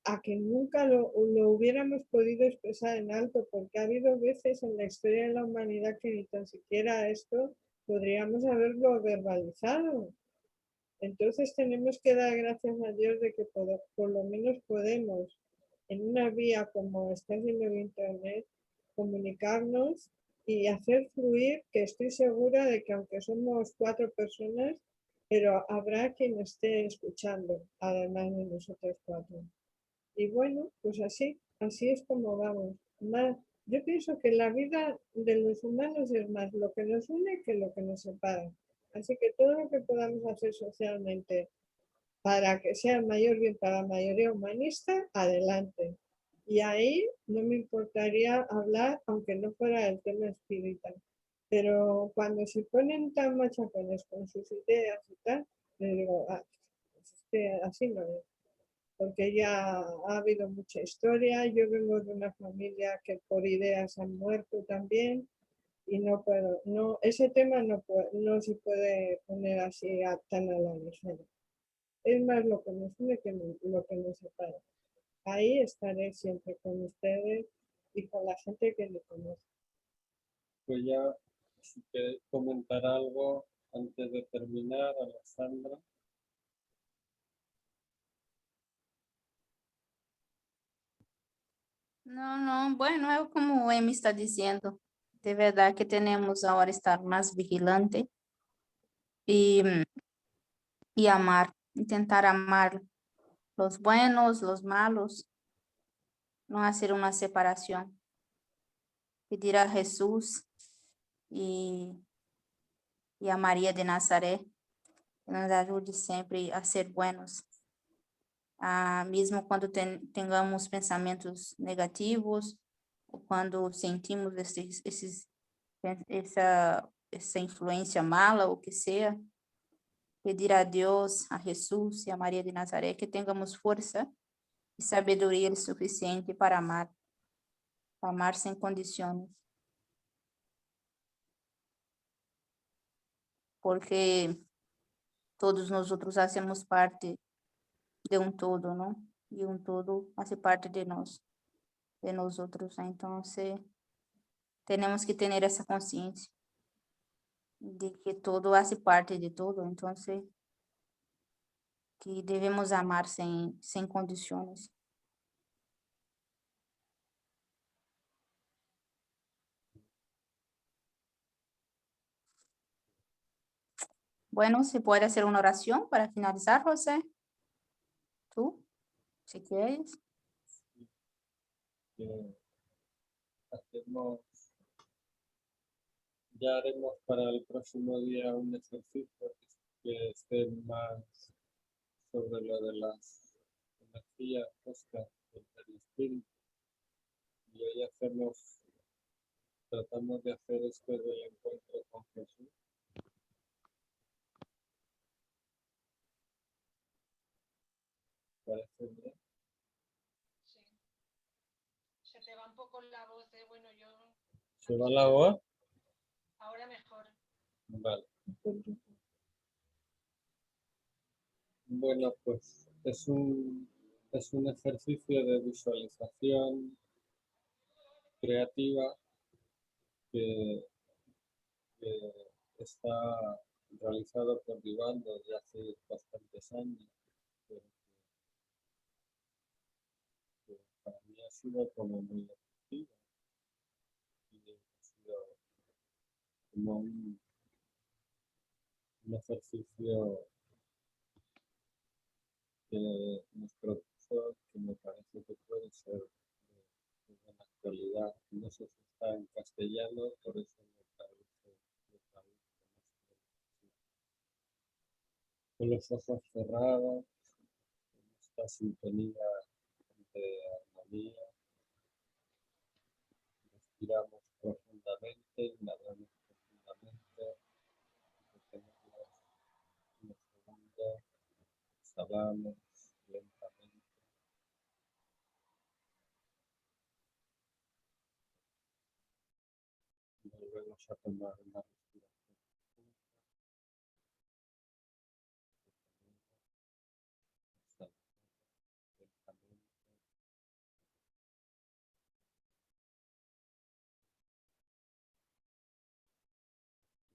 a que nunca lo hubiéramos podido expresar en alto, porque ha habido veces en la historia de la humanidad que ni tan siquiera esto podríamos haberlo verbalizado. Entonces tenemos que dar gracias a Dios de que por lo menos podemos, en una vía como está haciendo el Internet, comunicarnos y hacer fluir, que estoy segura de que aunque somos 4 personas, pero habrá quien esté escuchando, además de nosotros 4. Y bueno, pues así es como vamos. Yo pienso que la vida de los humanos es más lo que nos une que lo que nos separa. Así que todo lo que podamos hacer socialmente para que sea el mayor bien para la mayoría humanista, adelante. Y ahí no me importaría hablar, aunque no fuera el tema espírita. Pero cuando se ponen tan machacones con sus ideas y tal, les digo, pues es que así no es. Porque ya ha habido mucha historia. Yo vengo de una familia que por ideas han muerto también y no puedo, no, ese tema no se puede poner así tan a la ligera. Es más lo que nos une que lo que nos separa. Ahí estaré siempre con ustedes y con la gente que me conoce. Pues ya, si queréis comentar algo antes de terminar, Alessandra. No, bueno, é como o Emi está dizendo. De verdade que temos agora estar mais vigilante e, e amar, e tentar amar los buenos, los malos, não fazer uma separação. Pedir a Jesus e a Maria de Nazaré que nos ajude sempre a ser buenos. Mesmo quando tenhamos pensamentos negativos, ou quando sentimos essa influência mala, o que seja, pedir a Deus, a Jesus e a Maria de Nazaré que tenhamos força e sabedoria suficiente para amar sem condições. Porque todos nós outros fazemos parte de um todo, não? E um todo faz parte de nós outros. Então, temos que ter essa consciência de que todo hace parte de todo, então que devemos amar sem condições. Bueno, se pode fazer uma oração para finalizar, José? Tú, si quieres. Ya haremos para el próximo día un ejercicio que esté más sobre lo de las energías frescas del espíritu. Y hoy tratamos de hacer esto del encuentro con Jesús. ¿Parece bien? Sí. Se te va un poco la voz, bueno, yo... ¿Se va la voz? Ahora mejor. Vale. Bueno, pues es un ejercicio de visualización creativa que está realizado por Iván desde hace bastantes años. Pero que para mí ha sido como muy efectivo y ha sido como un ejercicio que nos propuso, que me parece que puede ser de buena actualidad. No sé si está en castellano, por eso me traduzco con los ojos cerrados, en esta sintonía de armonía. Respiramos profundamente, inhalamos profundamente, retenemos unos segundos, exhalamos lentamente. Vamos a tomar una respiración profunda. Lentamente.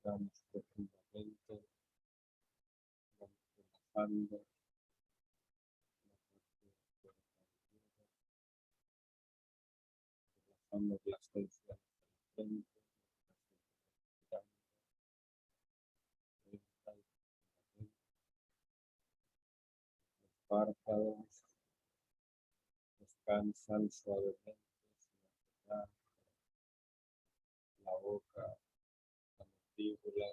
Vamos profundamente. Vamos relajando. Relajamos las tensiones de la frente. Los párpados descansan suavemente sin apretar. La boca, la mandíbula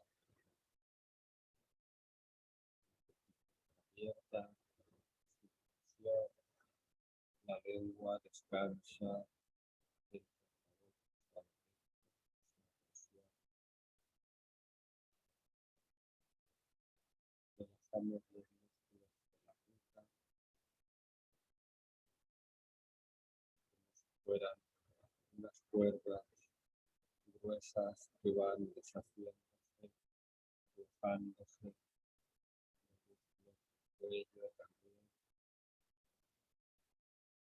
abierta, respiración. La lengua descansa. Relajamos los músculos de la nuca, como si fueran unas cuerdas gruesas que van deshaciéndose, relajándose. Los músculos del cuello también,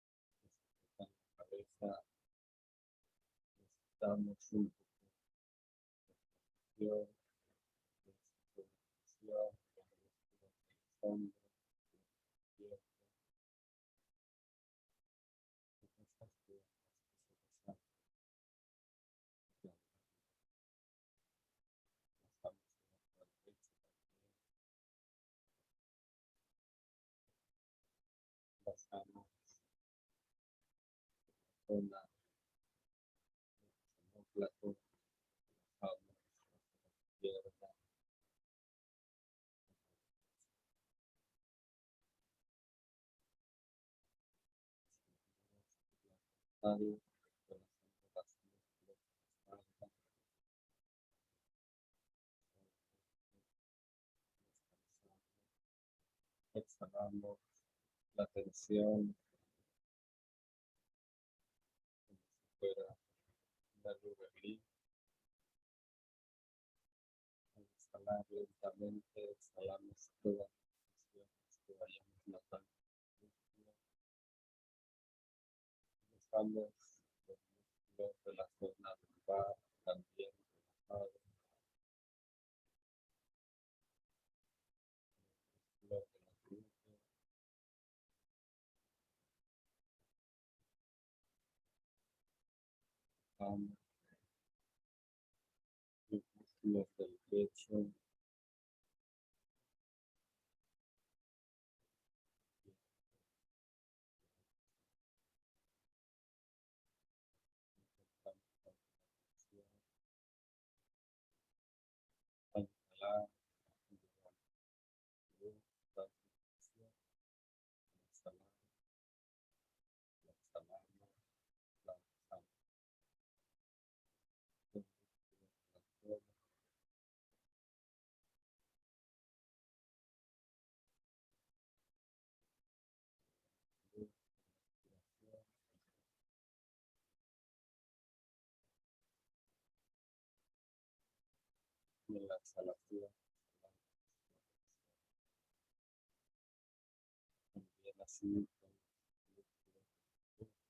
que sujetan la cabeza. Necesitamos un poco de respiración, de sincronización con los músculos de los hombros, de los pies, de esas piernas que se desarrollan. Relajamos el hombro derecho también. Relajamos la zona del omóplato, relajamos la izquierda. Relajando las músculos de la espalda. Exhalamos la tensión como si fuera una nube gris. Al exhalar lentamente, exhalamos todas las tensiones que vayamos notando en el músculo. Dejamos los músculos de la zona lumbar también relajados. Los músculos de la glúteo. Relajamos los músculos del pecho. Al inhalar, la tensión. Al exhalar, la exhalamos, la dejamos. Los músculos del abdomen. Respiración. Y en la exhalación, también así con los músculos del pecho,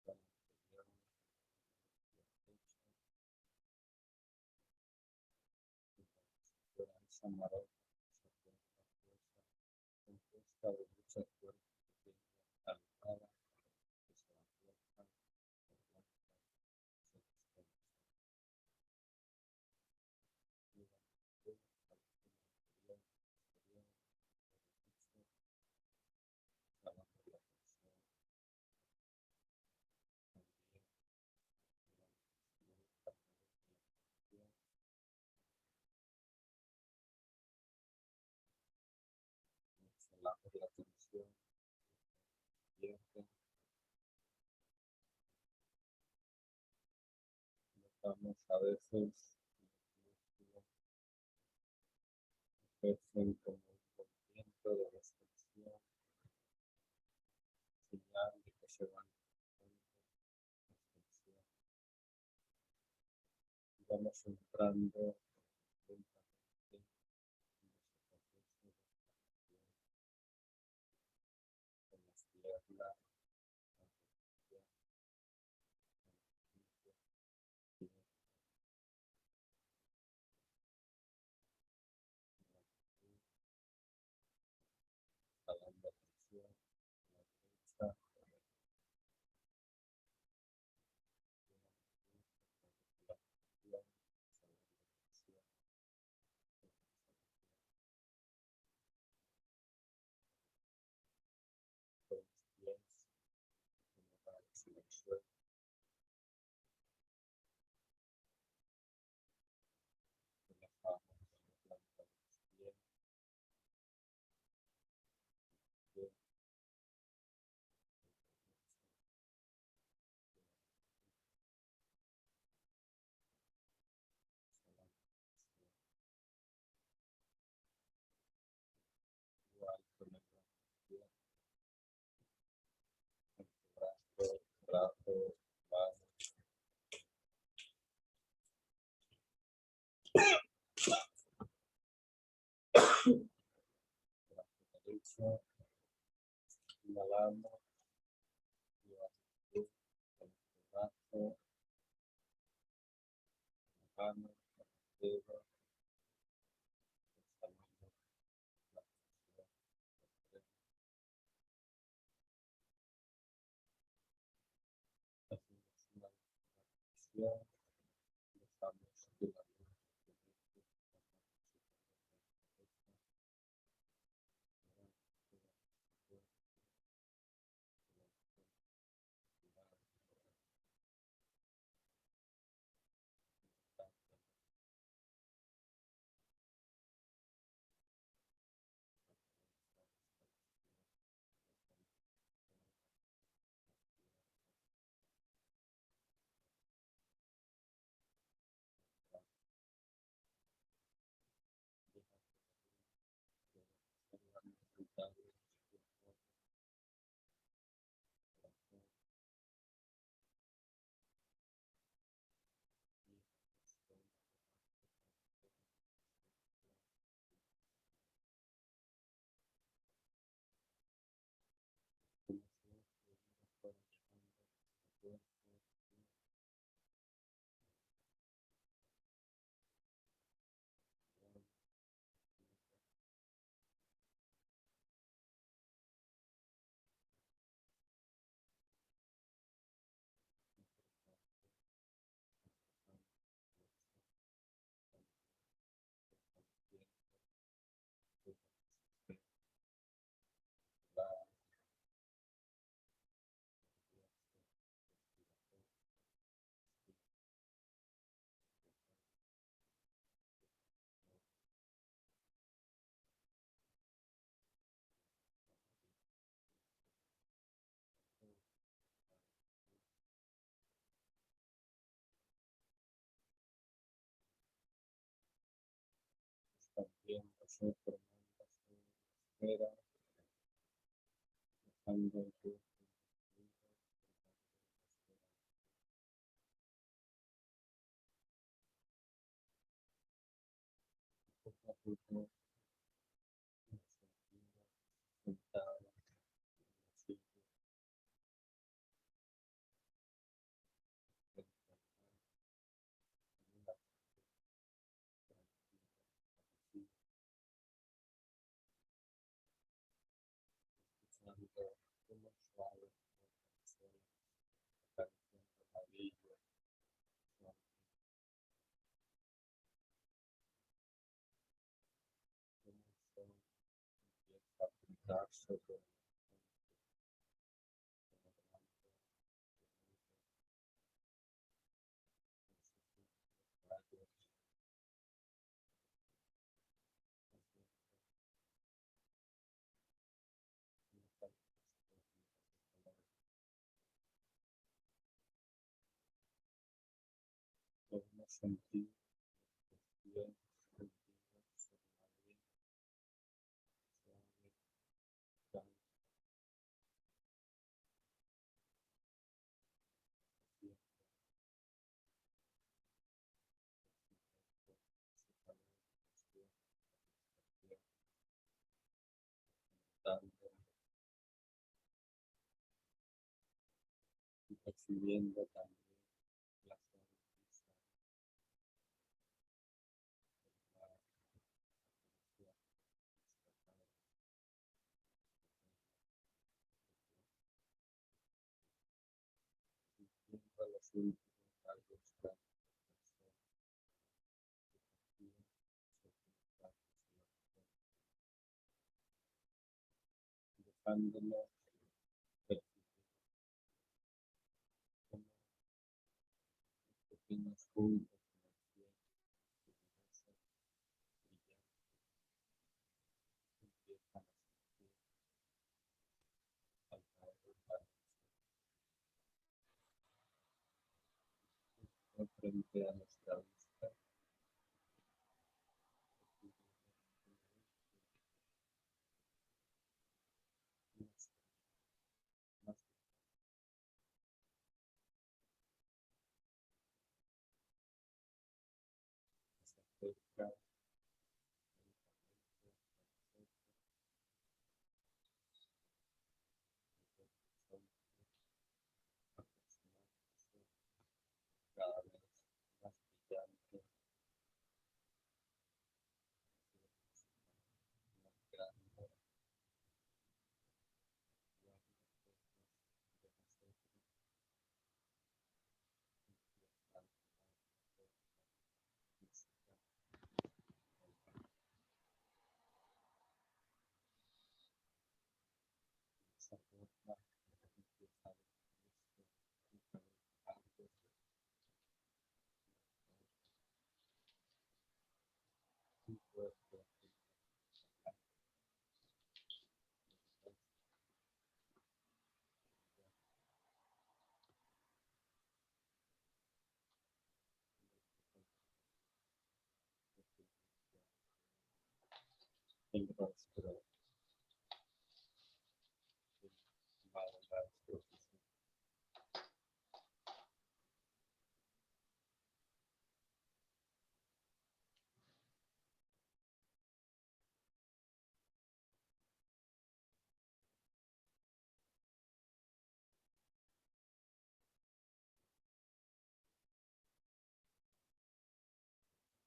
la anterior, el pecho, como si fuera esa maroma, esa fuerza gruesa, compuesta de muchas fuerzas pequeñas alojadas que se aflojan, se relajan, se descansan. Llevan luz al interior, exterior, derecho, exhalando la tensión, también llevamos luz a través de la respiración, exhalamos la tensión, pierde. Notamos a veces los músculos ejercen como un movimiento de restricción, señal de que se van relajando las tensiones. vamos entrando lentamente en ese proceso de relajación con las piernas, la rodilla, jalando tensión a la derecha, con los pies acomodados en el suelo, relajamos la planta de los pies, pies, igual con el pie, brazo, brazo, mano, brazo derecho, inhalamos, llevamos con el brazo, la mano, el dedo, exhalamos la tensión, el estrés, hacemos una respiración, dejamos que la luz conecte con la parte superior de la cabeza, expandiéndose, formándose esfera, dejando el cuerpo poco a poco, sentado en la silla, escuchando cómo suave el suelo acariciando la orilla, suave, cómo el sol empieza a pintar sobre el rayos, podemos sentir los pies hundidos sobre la arena, suave, calma, percibiendo también la sonrisa, sintiendo los últimos rayos blancos del sol que reflejan sobre los labios y la frente, dejándonos percibir como pequeños puntos en el cielo, luminosos, brillantes, empiezan a surgir al caer el atardecer, justo frente a nuestra vista, más, más se acerca lentamente hacia nosotros, horizonte, aproximándose cada vez más brillante, más grande, guiando ojos de nosotros, empieza a tomar forma física, esa forma empieza a definirse en cabellos largos, un cuerpo azul blanco, luminoso, el rostro va a la exposición.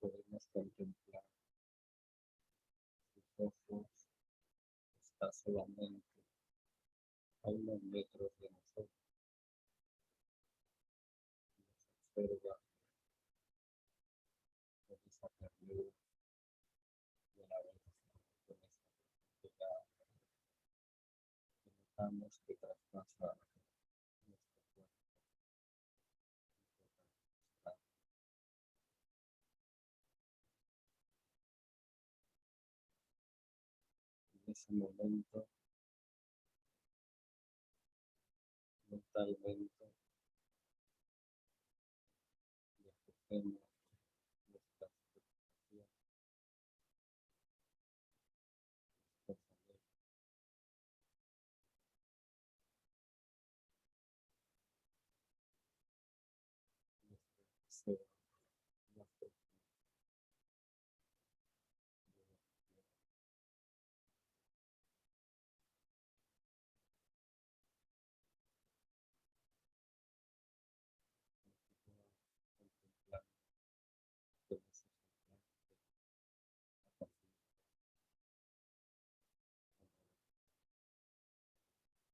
Podemos contemplar sus ojos, está solamente a unos metros de nosotros, nos observa con esa ternura y a la vez con esa profundidad que notamos que traspasa nuestro cuerpo, nuestra mente. En ese momento, mentalmente, despejemos nuestras preocupaciones, nuestros anhelos, nuestros deseos, nuestros contemplando con ese semblante apacible,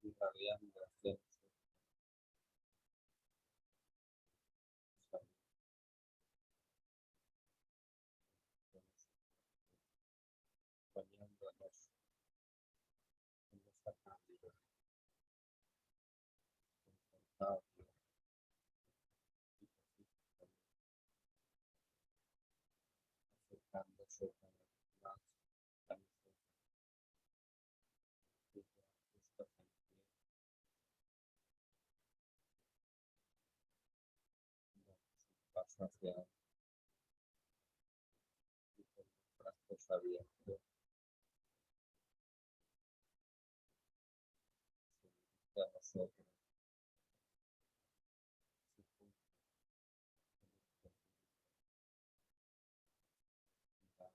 irradiando hacia nosotros salud, acompañándonos en esa cándida, confortable y pacífica, acercándose cada vez más a nosotros, y ya esta sentir sus pasos hacia y con los brazos abiertos se dirige a nosotros, se funde en nuestro mirada,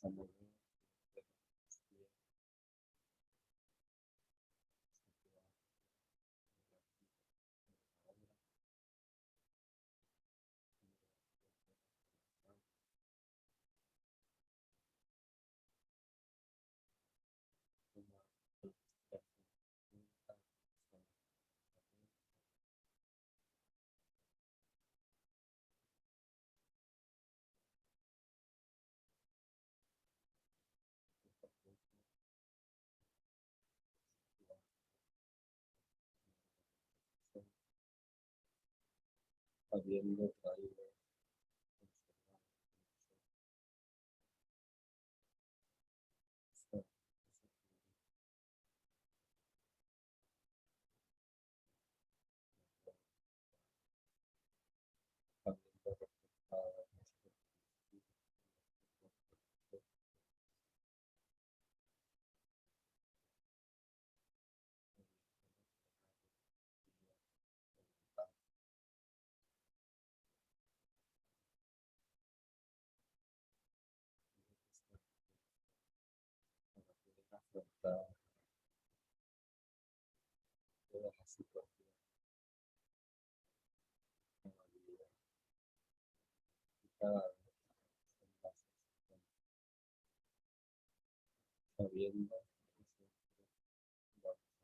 pasamos bien. Habiendo traído habiendo respetado nuestro para poder afrontar todas las situaciones en la vida y cada vez son más exigentes, sabiendo que siempre vamos a contar con nosotros.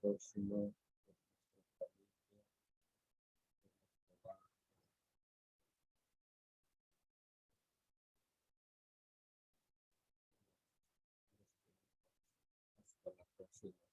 Próximo, con nuestra familia, con nuestro hogar. Hasta la próxima.